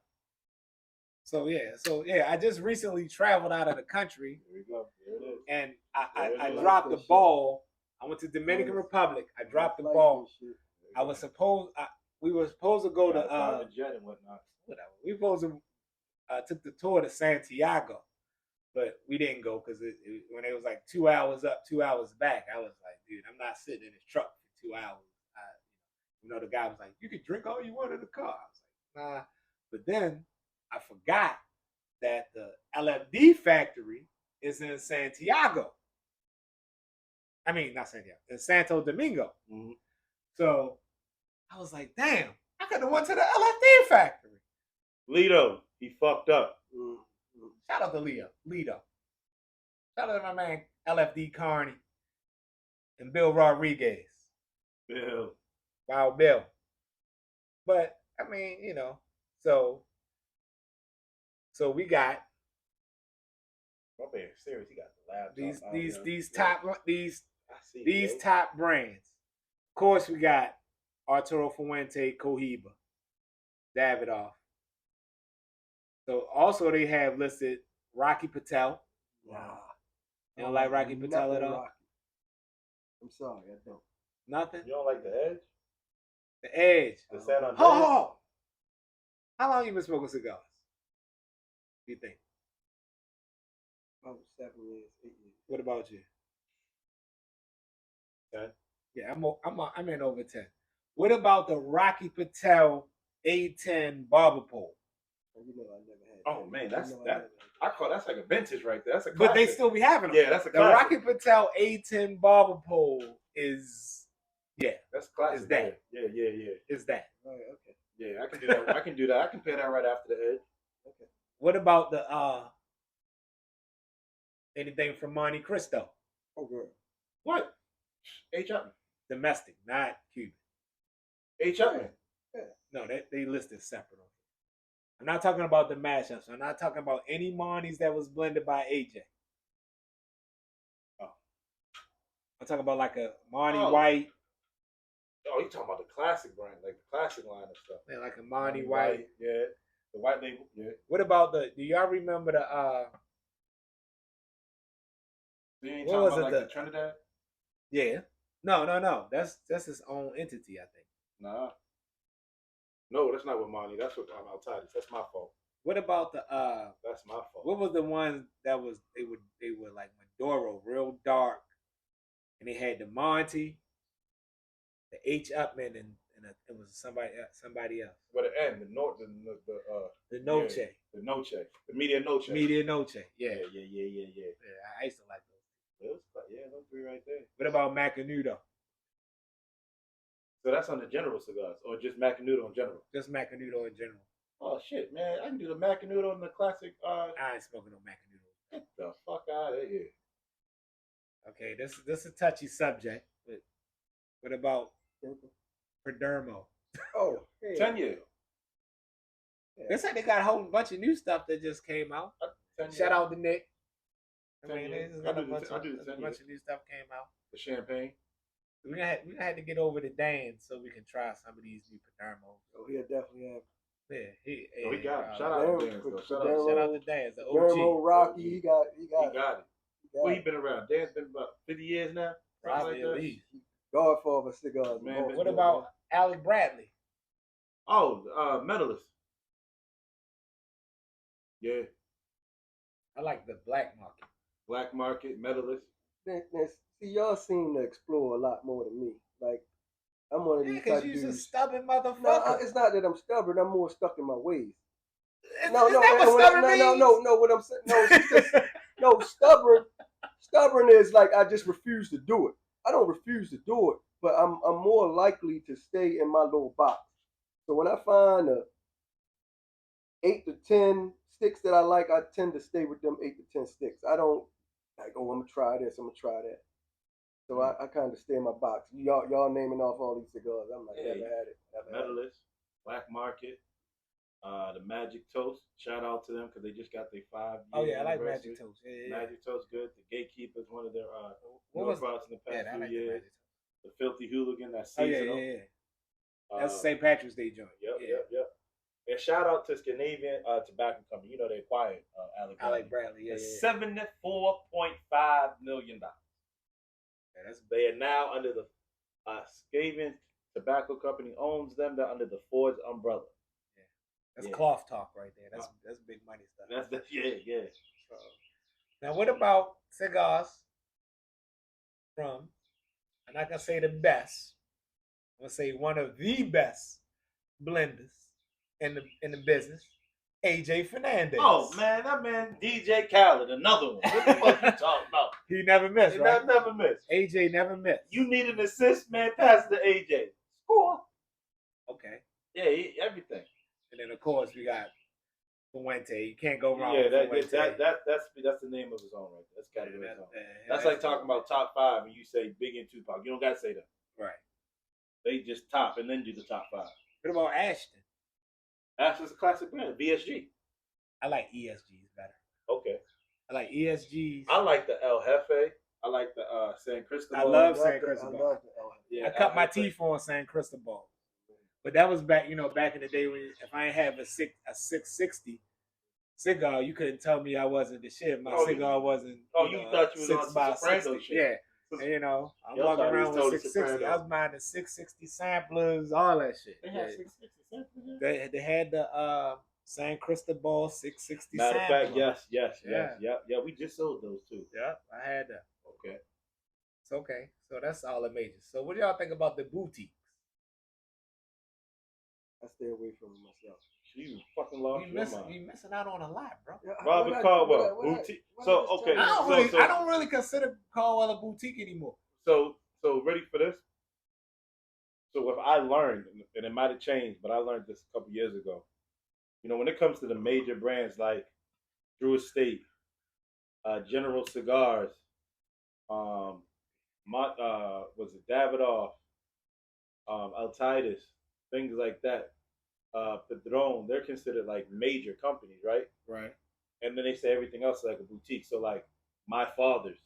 So I just recently traveled out of the country. There you go. There it is. And I dropped the ball. I went to Dominican Republic. I dropped the ball. We were supposed to go to private jet and whatnot. Whatever. We were supposed to took the tour to Santiago, but we didn't go because when it was like 2 hours up, 2 hours back, I was like, dude, I'm not sitting in this truck for 2 hours. The guy was like, you could drink all you want in the car. I was like, nah. But then I forgot that the LFD factory is in Santiago. I mean, not San Diego, in Santo Domingo. Mm-hmm. So I was like, damn, I could have went to the LFD factory. Lito, he fucked up. Mm-hmm. Shout out to Lito. Shout out to my man LFD Carney and Bill Rodriguez. Bill. Wow, Bill. But I mean, you know, so we got My man, serious. He got the laptop. these top brands. Of course, we got Arturo Fuente, Cohiba, Davidoff. So also they have listed Rocky Patel. Nah. You don't like Rocky Patel at all? Rocky. I'm sorry, I don't. Nothing? You don't like the Edge? The Edge. The San Andreas? Oh! How long you been smoking cigars? Do you think? About 7 years, 8 years. What about you? 10. Yeah, I'm in over 10. What about the Rocky Patel A10 barber pole? You know I never had. Oh man, that's You know that. I call that's like a vintage right there. That's a classic. But they still be having them. Yeah, that's a The classic. Rocky Patel A10 barber pole is That's classic. Is that? Yeah. Is that. Right, okay. Yeah, I can do that. I can do that. I can pay that right after the Edge. Okay. What about the anything from Monte Cristo? Oh, girl. What? H. Upman. Domestic, not Cuban. H. Upman. No, they listed separate. I'm not talking about the mashups. I'm not talking about any Monties that was blended by AJ. Oh. I'm talking about like a Monty White. Oh, you talking about the classic brand, like the classic line of stuff. Yeah, like a Monty White. Yeah. The white label. Yeah. What about do y'all remember the You ain't what talking was about it, like the the Trinidad? Yeah. No. That's his own entity, I think. Nah. No, that's not with Monty. That's with Altadis. That's my fault. What about the That's my fault. what was the one that was they were like Maduro, real dark, and they had the Monty, the H. Upman, and it was somebody else. But the end, the Noche. The Noche. Yeah, the Noche. The Media Noche. Media Noche. Yeah. Yeah. I used to like those. Yeah, those three right there. What about Macanudo? So that's on the general cigars, or just Macanudo in general? Just Macanudo in general. Oh shit, man! I can do the Macanudo and the classic. I ain't smoking no Macanudo. Get the fuck out of here. Okay, this is a touchy subject, but what about Perdermo? Oh, hey. 10 years. They said they got a whole bunch of new stuff that just came out. Shout out to Nick. I mean, they just got a bunch of new stuff came out. The champagne. We had to get over to Dan so we can try some of these new Perdermos. Oh, he'll definitely have. Yeah, he got him. Shout out to Dan. Shout out to Dan. The Dermo, OG. Rocky, he got it. Well, he been around. Dan's been about 50 years now. Probably at least. Godfather cigars, man. What about Alec Bradley? Oh, medalist. Yeah. I like the black market. Black market, medalist. See, y'all seem to explore a lot more than me. Like, I'm one of these type because you're a dudes. stubborn motherfucker. No, it's not that I'm stubborn. I'm more stuck in my ways. Is that what stubborn means? No. What I'm saying, it's just, no, stubborn. Stubborn is like I just refuse to do it. I don't refuse to do it, but I'm more likely to stay in my little box. So when I find 8 to 10 sticks that I like, I tend to stay with them 8 to 10 sticks. I don't like, oh, I'm gonna try this, I'm gonna try that. So I kind of stay in my box. Y'all naming off all these cigars. I'm like, never had it. Medalist, Black Market, the Magic Toast. Shout out to them because they just got their 5-year. Oh yeah, I like Magic Toast. Yeah. Magic Toast, good. The Gatekeeper is one of their what was products in the past I like few years. The Filthy Hooligan, that's Oh seasonal. yeah. That's St. Patrick's Day joint. Yep. And shout out to Scandinavian Tobacco Company. You know they acquired Alec Bradley. Yeah. $74.5 million. Yeah, They are now under the Scandinavian Tobacco Company owns them. They're under the Ford's umbrella. That's cloth talk right there. That's big money stuff. Yeah. So, now, what about cigars from? I'm not gonna say the best. I'm gonna say one of the best blenders in the business, AJ Fernandez. Oh man, that man DJ Khaled, another one. What the fuck you talking about? He never missed, He right? never missed. AJ never missed. You need an assist, man. Pass it to AJ. Score. Okay. Yeah, everything. And then of course we got Fuente. You can't go wrong. Yeah, with that's the name of his own right there. That's category his own. That's like talking about top 5 and you say Biggie and Tupac. You don't gotta say that. Right. They just top and then do the top 5. What about Ashton? Ashton's a classic brand. VSG. I like ESGs better. Okay. I like ESGs. I like the El Jefe. I like the San Cristobal. I love San Cristobal. Yeah, I cut my teeth on San Cristobal. But that was back, back in the day when if I ain't have a 660 cigar, you couldn't tell me I wasn't the shit. My cigar wasn't. You thought you was on Soprano shit. Yeah. And, I'm walking around with 660. I was buying the 660 samplers, all that shit. They had 660 samplers. They had the San Cristobal 660 Matter of fact, sampler. Yeah. We just sold those too. Yep, I had that. Okay. It's okay. So that's all the majors. So what do y'all think about the boutiques? I stay away from it myself. You fucking lost your mind. You missing out on a lot, bro. Yeah, Robert Caldwell, boutique. So okay, I don't really consider Caldwell a boutique anymore. So ready for this? So what I learned, and it might have changed, but I learned this a couple years ago. When it comes to the major brands like Drew Estate, General Cigars, was it Davidoff, Altitis, things like that. Padron, they're considered like major companies, right? Right. And then they say everything else is like a boutique. So like My Father's,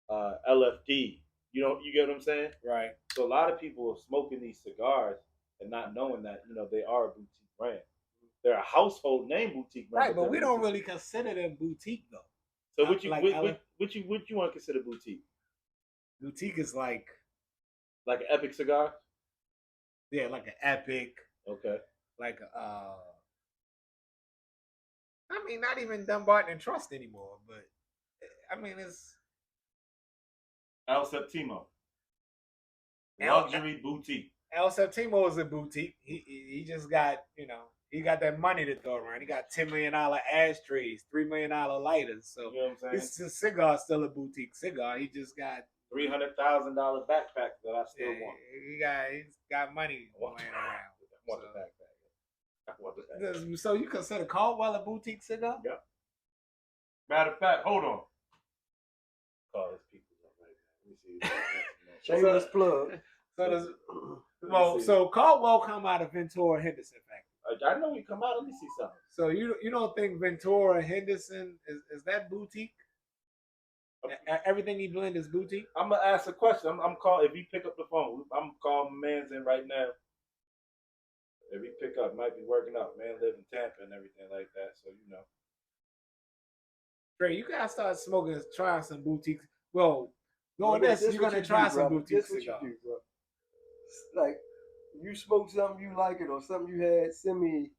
LFD, you get what I'm saying? Right. So a lot of people are smoking these cigars and not knowing that they are a boutique brand. They're a household name boutique brand. Right, but we don't really consider them boutique though. So what you want to consider boutique? Boutique is like an Epic cigar. Yeah, like an Epic. Okay. Like not even Dumbarton and Trust anymore, but it's El Septimo. Luxury boutique. El Septimo is a boutique. He just got, he got that money to throw around. He got $10 million ashtrays, $3 million lighters. So you know what I'm saying? This cigar is still a boutique cigar. He just got $300,000 backpack that I still want. He's got money laying around. I want the backpack. So you consider Caldwell a boutique cigar? Yeah. Matter of fact, hold on. Call his people up right now. Let me see. Shameless plug. So Caldwell come out of Ventura Henderson factory. I know he come out. Let me see something. So you don't think Ventura Henderson is that boutique? Everything he blend is boutique. I'm gonna ask a question. I'm calling. If you pick up the phone, I'm calling man's in right now. If he pick up, might be working out. Man live in Tampa and everything like that. So Trey, you gotta start smoking, trying some boutiques. Well, you're gonna try some boutique cigars. Like, you smoke something you like it or something you had, send me.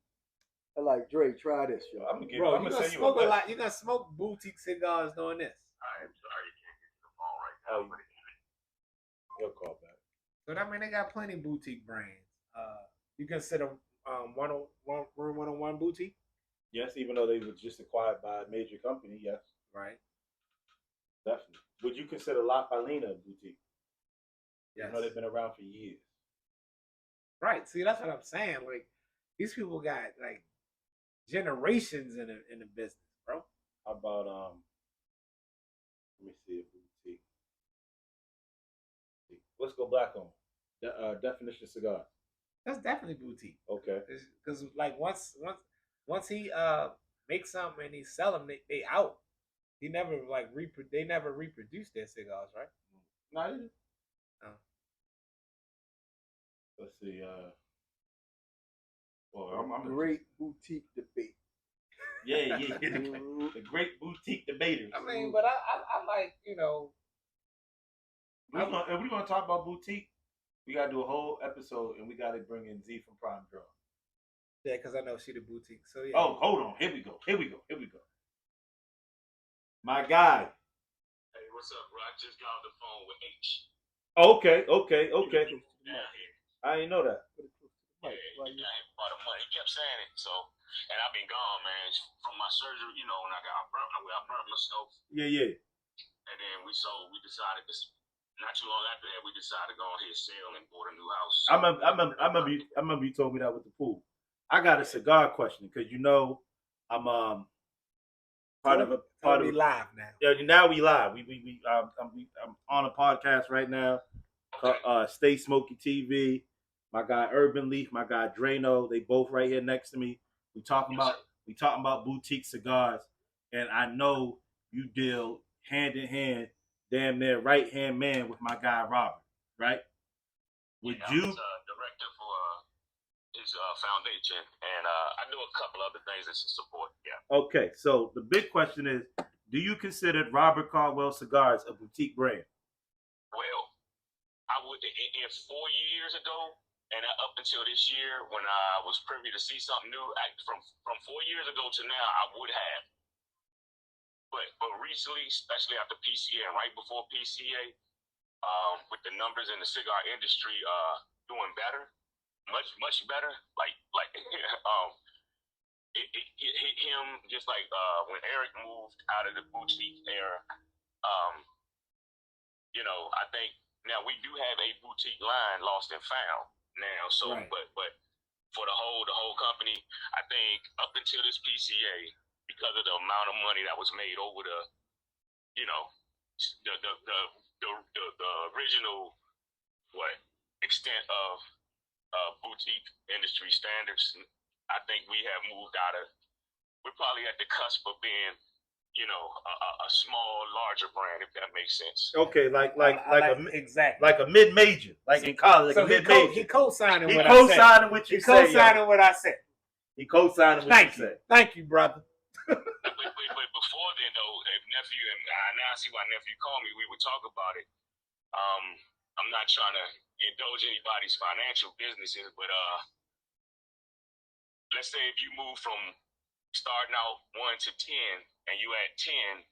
Like, Dre, try this, yo. I'm gonna Bro, you're gonna smoke a lot. You're gonna smoke boutique cigars doing this. I'm sorry you can't get to the phone right now, but he'll call back. So they got plenty of boutique brands. You consider Room 101 boutique? Yes, even though they were just acquired by a major company, yes. Right. Definitely. Would you consider La Palina a boutique? Yes. They've been around for years. Right. See, that's what I'm saying. Like, these people got like generations in the business, bro. How about let me see a boutique. Let's go black on. Definition cigar. That's definitely boutique. Okay. Because like once he makes something and he sell them, they out. He never they never reproduce their cigars, right? Not even. Oh. Let's see. Well, I'm great boutique debate. Yeah. The great boutique debaters. I mean, but I like, If we're gonna talk about boutique, we gotta do a whole episode, and we gotta bring in Z from Prime Draw. Yeah, because I know she the boutique. So yeah. Oh, hold on. Here we go. My guy. hey, what's up, bro? I just got on the phone with H. Okay. I didn't know that. Yeah, Like, I ain't about the money. He kept saying it. So, and I've been gone, man, from my surgery. You know, when I burnt myself, Yeah. and then we decided this. Not too long after that, we decided to go ahead and sell and bought a new house. I remember you told me that with the pool. I got a cigar question because I'm part of live now. Yeah, now we live. I'm on a podcast right now. Stay Smoky TV. My guy Urban Leaf, my guy Drano, they both right here next to me. We talking about boutique cigars, and I know you deal hand in hand, damn near right hand man with my guy Robert, right? Would you? I was director for his foundation, and I do a couple other things to support. Yeah. Okay, so the big question is, do you consider Robert Caldwell Cigars a boutique brand? Well, I would, if 4 years ago, and up until this year, when I was privy to see something new, from 4 years ago to now, I would have. But recently, especially after PCA and right before PCA, with the numbers in the cigar industry doing better, much better, like him, just like when Eric moved out of the boutique era, I think now we do have a boutique line, Lost and Found now. So, right. but for the whole company, I think up until this PCA, because of the amount of money that was made over the original extent of boutique industry standards, I think we have moved out of. We're probably at the cusp of being, a small, larger brand, if that makes sense. Okay, like exactly like a mid major, like in college, like so a mid major. He co-signing He what co-signing I said. what you He said. co-signing what I said. He co-signing what you said. Thank you, brother. But before then, though, if nephew and now I see why nephew called me, we would talk about it. I'm not trying to indulge anybody's financial businesses, but let's say if you move from starting out 1 to 10 and you at 10,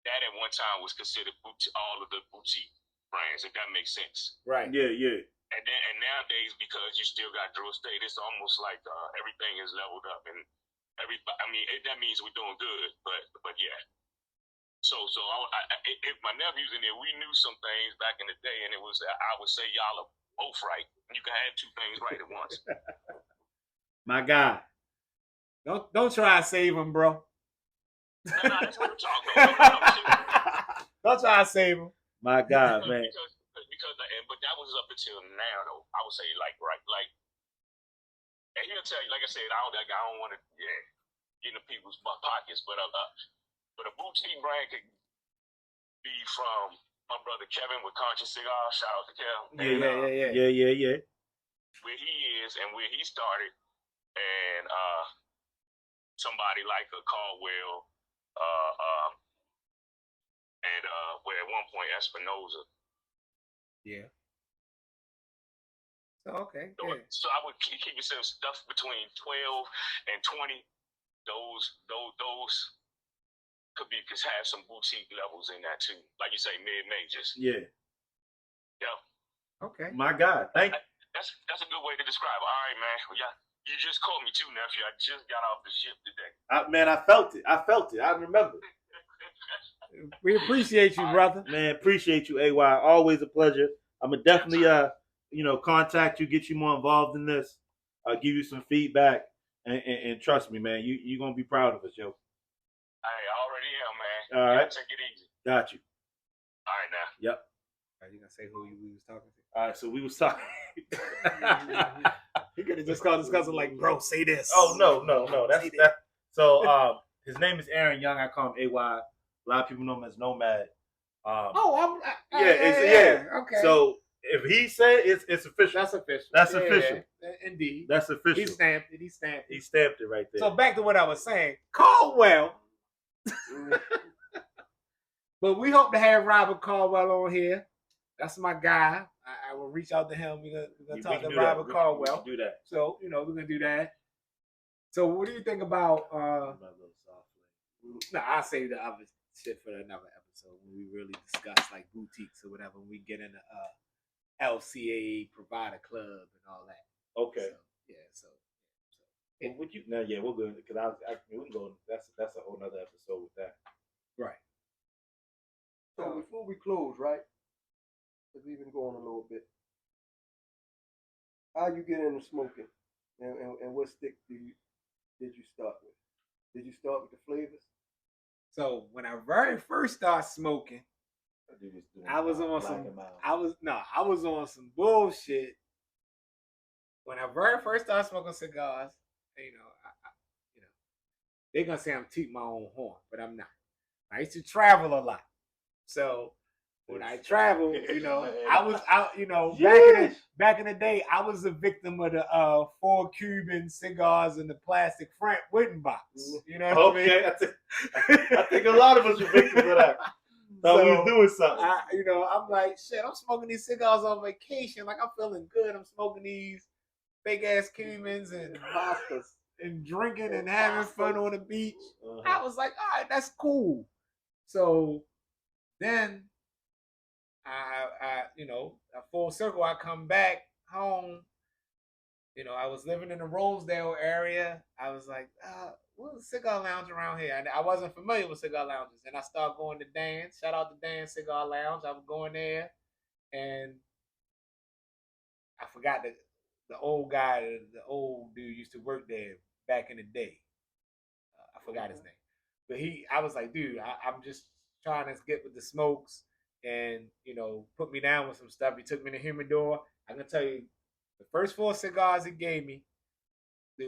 that at one time was considered all of the boutique brands, if that makes sense. Right. Yeah. And nowadays, because you still got Drew Estate, it's almost like everything is leveled up, and everybody. I mean, that means we're doing good. But yeah. So if my nephew's in there, we knew some things back in the day, and it was I would say y'all are both right. You can have two things right at once. My guy. Don't try to save him, bro. No, that's what we're talking about. Don't try to save him. My God, man. But that was up until now, though. I would say, and he'll tell you, like I said, I don't want to get into people's pockets, but a boutique brand could be from my brother Kevin with Conscious Cigar. Shout out to Kevin. Yeah. Where he is and where he started, and somebody like a Caldwell, and where at one point Espinosa. Yeah. So okay. Yeah. So I would keep yourself stuff between 12 and 20. Those could have some boutique levels in that too, like you say, mid majors. Yeah. Okay. My God, thank you. That's a good way to describe it. All right, man. Well, yeah, you just called me too, nephew. I just got off the ship today. I felt it. I remember. We appreciate you, brother. Man, appreciate you, AY. Always a pleasure. I'm gonna definitely contact you, get you more involved in this. I'll give you some feedback, and trust me, man, you're gonna be proud of us, yo. I already am, man. All right. Take it easy. Got you. All right, now. Yep. Are you gonna say who we was talking to? All right, so we was talking. He could have just called his cousin like, bro, say this. Oh no. That's that. So his name is Aaron Young. I call him AY. A lot of people know him as Nomad. Okay. So if he said it's official. That's official. That's official. Indeed. That's official. He stamped it. He stamped it right there. So back to what I was saying. Caldwell. But we hope to have Robert Caldwell on here. That's my guy. I will reach out to him. We're gonna talk to Robert Caldwell. We can do that. So we're gonna do that. So what do you think about? No, I'll save the other shit for another episode when we really discuss like boutiques or whatever. When we get into LCA provider club and all that. Okay. So Well, would you? No, yeah, we're good because we can go. That's a whole nother episode with that. right. So before we close, right? Because we've been going a little bit. How you get into smoking, and what stick did you start with? Did you start with the flavors? So when I very first started smoking, I was on some bullshit. When I very first started smoking cigars, you know, you know, they're gonna say I'm tooting my own horn, but I'm not. I used to travel a lot, so when I traveled, I was out. Back in the day, I was a victim of the 4 Cuban cigars in the plastic front wooden box. You know what I mean? I think a lot of us were victims of that. Thought we was doing something. I'm like, shit, I'm smoking these cigars on vacation. Like, I'm feeling good. I'm smoking these big ass Cubans and pastas and drinking and having fun on the beach. I was like, all right, that's cool. So then a full circle, I come back home. I was living in the Rosedale area. I was like, what's a cigar lounge around here? And I wasn't familiar with cigar lounges. And I started going to Dan's. Shout out to Dan's Cigar Lounge. I was going there, and I forgot the old guy, the old dude used to work there back in the day. I forgot his name. But I was like, dude, I'm just trying to get with the smokes and, put me down with some stuff. He took me to Humidor. I can tell you, the first 4 cigars he gave me,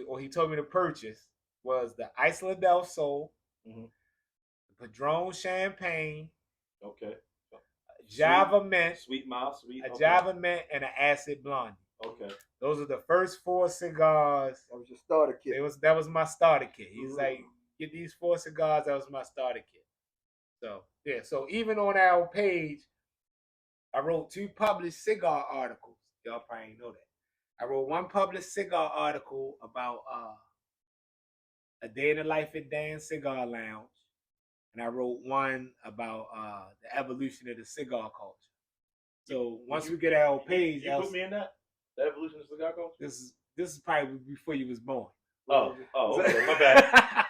or he told me to purchase, was the Isla del Sol, the Padron Champagne, Java Mint, sweet mouth, a Java Mint, and an Acid Blondie. Okay. Those are the first 4 cigars. That was your starter kit. That was my starter kit. He's like, get these 4 cigars. That was my starter kit. So yeah. So even on our page, I wrote 2 published cigar articles. Y'all probably ain't know that. I wrote 1 published cigar article about a day in the life at Dan's Cigar Lounge, and I wrote 1 about the evolution of the cigar culture. So once we get our page, you put me in that. The evolution of cigar culture. This is probably before you was born. Oh, okay. My bad.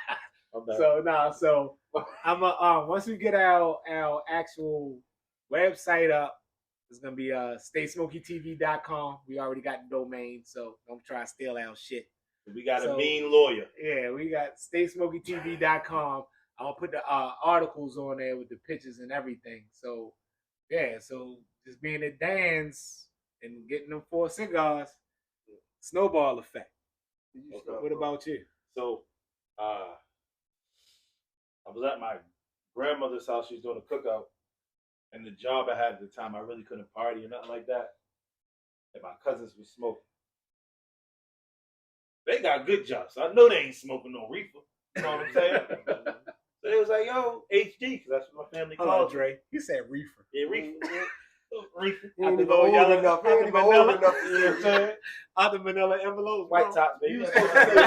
So I'm once we get our actual website up, it's gonna be StaySmokeyTV.com. We already got the domain, so don't try to steal our shit. We got a mean lawyer. Yeah, we got StaySmokeyTV.com. I'm gonna put the articles on there with the pictures and everything. So yeah, so just being at Dan's and getting them 4 cigars, snowball effect. What about you? So, I was at my grandmother's house. She was doing a cookout, and the job I had at the time, I really couldn't party or nothing like that. And my cousins were smoking. They got good jobs. So I know they ain't smoking no reefer. You know what I'm saying? So they was like, yo, HD, because that's what my family called Dre. He said reefer. Yeah, reefer. Reefer. He ain't even old enough. He ain't even old enough to You know what I'm saying? Other manila envelopes. White tops, baby.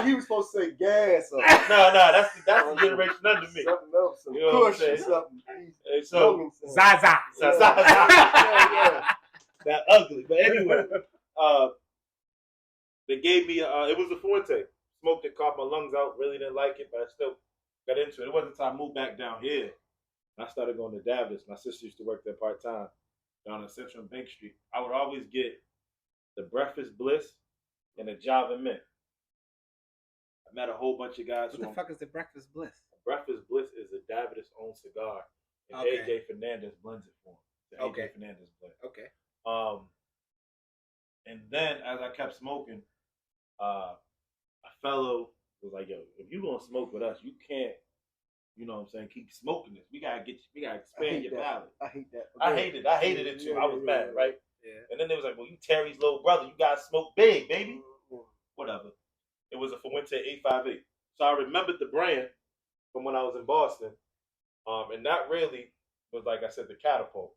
He was supposed to say gas or No, that's the generation under me. something else, some You know what I'm push or saying? something. And so, Zaza. that ugly. But anyway, they gave me it was a Fuente. Smoked it, coughed my lungs out. Really didn't like it, but I still got into it. It wasn't until I moved back down here and I started going to Davis. My sister used to work there part time down on Central and Bank Street. I would always get the Breakfast Bliss and the Java Mint. I met a whole bunch of guys. What the fuck is the Breakfast Bliss? Breakfast Bliss is a Davidoff owned cigar, and AJ Fernandez blends it for him. The AJ Fernandez blend. Okay. And then as I kept smoking, a fellow was like, "Yo, if you gonna smoke with us, you can't, you know what I'm saying, keep smoking this. We gotta expand your palate." I hate that. I hated it too. I was mad, right? Yeah. And then they was like, "Well, you Terry's little brother. You gotta smoke big, baby." Whatever. It was a Fuente 858. So I remembered the brand from when I was in Boston. And that really was, like I said, the catapult.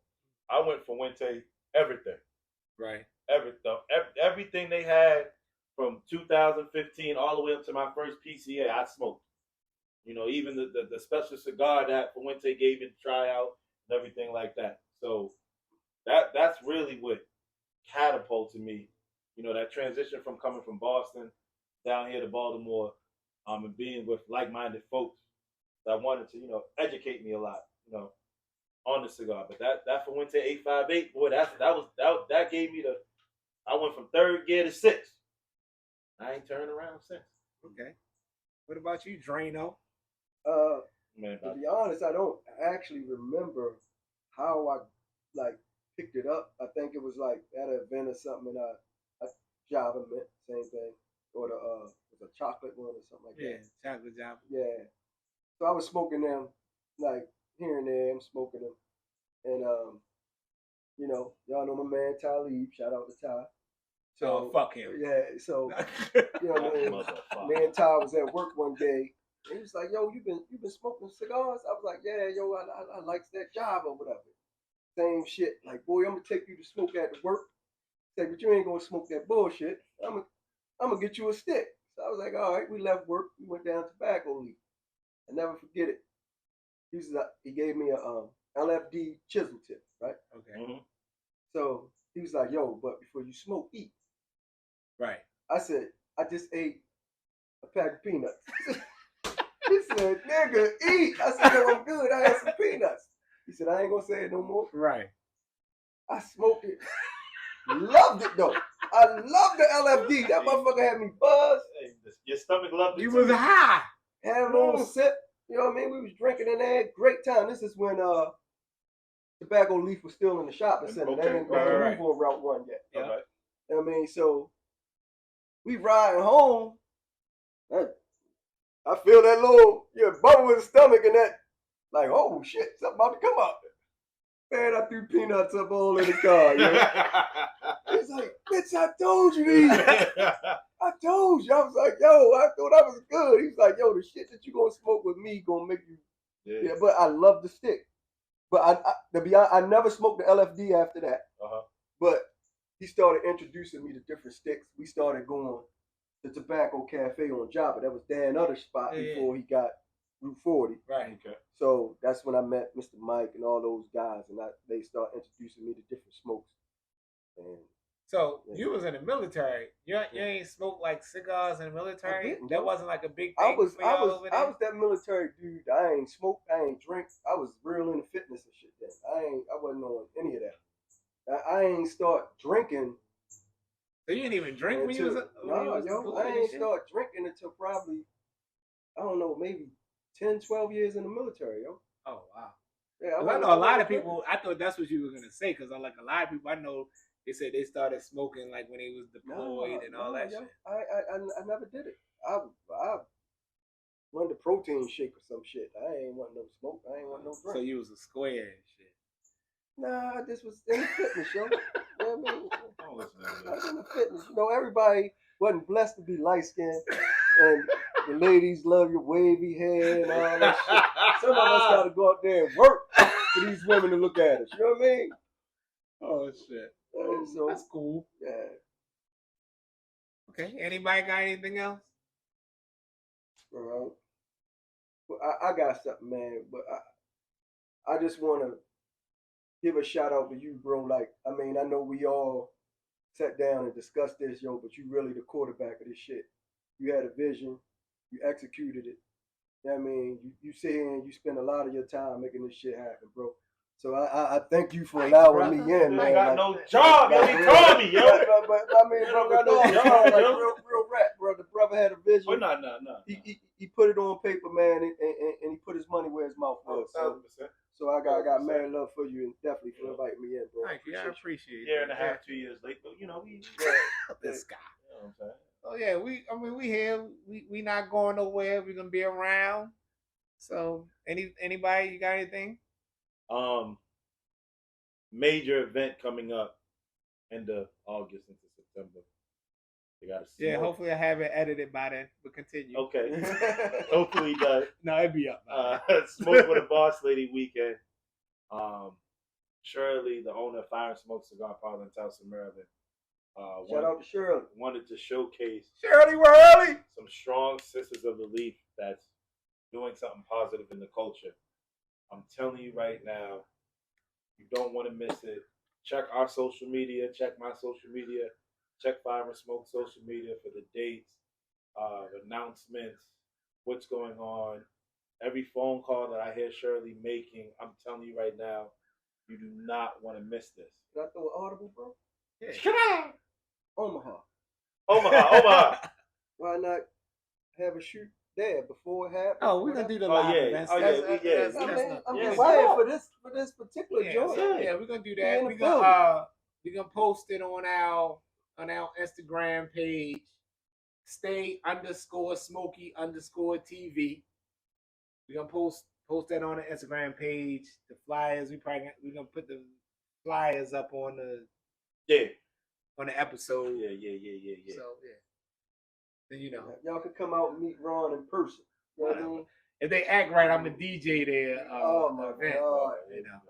I went Fuente everything. Right. Everything they had from 2015 all the way up to my first PCA, I smoked. You know, even the special cigar that Fuente gave me to try out and everything like that. So that's really what catapulted me you know, that transition from coming from Boston down here to Baltimore, and being with like-minded folks that wanted to, you know, educate me a lot, you know, on the cigar. But that Fuente 858, boy, that gave me the. I went from third gear to sixth. I ain't turned around since. Okay. What about you, Drano? Man, To be honest, I don't actually remember how I like picked it up. I think it was like at an event or something, and I Java Mint, same thing, or the was a chocolate one or something like Yeah, that. chocolate Java. Yeah. So I was smoking them like here and there. I'm smoking them, and you know, y'all know my man Talib. Shout out to Ty. So Oh, fuck him. Yeah. So you know, me and Ty was at work one day. And he was like, "Yo, you been smoking cigars?" I was like, "Yeah, yo, I likes that job or whatever." Same shit. Like, boy, I'm gonna take you to smoke at the work. Say, but you ain't gonna smoke that bullshit. I'm gonna get you a stick. So I was like, all right. We left work. We went down tobacco leaf. I never forget it. He gave me a LFD chisel tip, right? Okay. Mm-hmm. So he was like, "Yo, but before you smoke, eat." Right. I said, "I just ate a pack of peanuts." He said, "Nigga, eat." I said, "Yo, I'm good. I had some peanuts." He said, "I ain't gonna say it no more." Right. I smoked it. Loved it though. I love the LFD. That motherfucker had me buzzed. Hey, your stomach loved it. You was high. Had a little sip. You know what I mean? We was drinking in there. Great time. This is when tobacco leaf was still in the shopping center. Okay, They ain't right. move on Route 1 yet. Yeah. Okay. You know what I mean? So we riding home. I feel that little bubble in the stomach and that, like, oh shit, something about to come up. Man, I threw peanuts up all in the car. He's like, "Bitch, I told you these. I told you." I was like, "Yo, I thought I was good." He was like, "Yo, the shit that you gonna smoke with me gonna make you." Yeah, but I love the stick. But to be honest, I never smoked the LFD after that. But he started introducing me to different sticks. We started going to Tobacco Cafe on Java. That was Dan other spot before he got Route 40. Right. Okay. So that's when I met Mr. Mike and all those guys, and they started introducing me to different smokes. And so you was in the military. You ain't smoked like cigars in the military. That wasn't like a big thing. I was that military dude. I ain't smoked. I ain't drink. I was real into fitness and shit. Then I wasn't on any of that. I ain't start drinking. So you didn't even drink when you was I ain't start drinking until probably, I don't know, maybe 10, 12 years in the military, yo. Oh wow. Yeah, I know a lot of people. I thought that's what you were gonna say because I like a lot of people I know. They said they started smoking like when they was deployed and all that shit. I never did it. I wanted a protein shake or some shit. I ain't want no smoke. I ain't want no drink. So you was a square and shit. Nah, I just was in the fitness, yo. You know what I mean? Don't listen to I was in the fitness. You know, everybody wasn't blessed to be light skinned, and the ladies love your wavy hair and all that shit. Some of us got to go out there and work for these women to look at us. You know what I mean? Oh shit. So that's cool. Yeah. Okay. Anybody got anything else? Well, I got something, man. But I just want to give a shout out to you, bro. Like, I mean, I know we all sat down and discussed this, yo, but you really the quarterback of this shit. You had a vision, you executed it. You know what I mean? You sit here and you spend a lot of your time making this shit happen, bro. So I thank you for allowing me in, man. I got no job, yo. He told me, yo. But I mean, real rap, bro. The brother had a vision. Oh, no. He put it on paper, man, and he put his money where his mouth was. So I got mad love for you and definitely for inviting me in, bro. Thank you. I appreciate it. Year and a half, 2 years late, but you know we. This guy. You know what I'm saying? Oh yeah, we here. We not going nowhere. We're gonna be around. So anybody, you got anything? Major event coming up end of August into September. They got Yeah, hopefully I have it edited by then. But continue. Okay. Hopefully he does. No, it'd be up. Smoke with a Boss Lady weekend. Shirley, the owner of Fire and Smoke Cigar Parlor in Towson, Maryland. Shout out to Shirley. Wanted to showcase Shirley, we're early. Some strong sisters of the leaf that's doing something positive in the culture. I'm telling you right now, you don't want to miss it. Check our social media. Check my social media. Check Fire and Smoke social media for the dates, announcements, what's going on. Every phone call that I hear Shirley making, I'm telling you right now, you do not want to miss this. Did I throw an audible, bro? Yeah. Omaha. Omaha. Why not have a shoot there before it happens? Oh, we're gonna do the Oh, live yeah. events. Oh, yeah, That's- yeah, that's- yeah. that's I'm not- just why saying not? for this particular Yeah, joint. so, yeah, we're gonna do We that. in We're the gonna post it on our Instagram page. Stay_Smokey_TV. We're gonna post that on the Instagram page. The flyers, we're gonna put the flyers up on the episode. Yeah. So yeah. Then you know. Y'all can come out and meet Ron in person. You know what I mean? If they act right, I'm a DJ there. Oh my event, God. You know.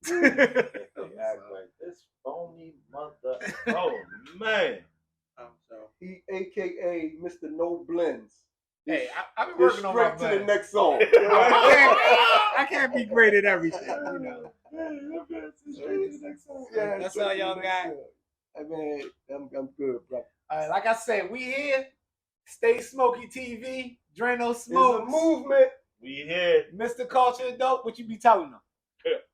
If they act like this phony mother. Oh, man. He AKA Mr. No Blends. Hey, I've been Just working on my straight to the blend. next song. I can't be great at everything, you know. Yeah, That's straight all to y'all the got. next song. I mean, I'm good, bro. Like I said, we here. Stay Smoky TV. Drano It's a Smokes. movement. We here. Mr. Culture Dope. What you be telling them?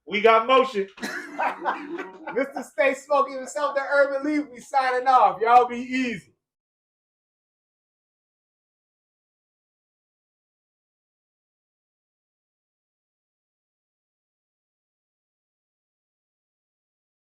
We got motion. Mr. Stay Smoky himself, the Urban Leaf. We signing off. Y'all be easy.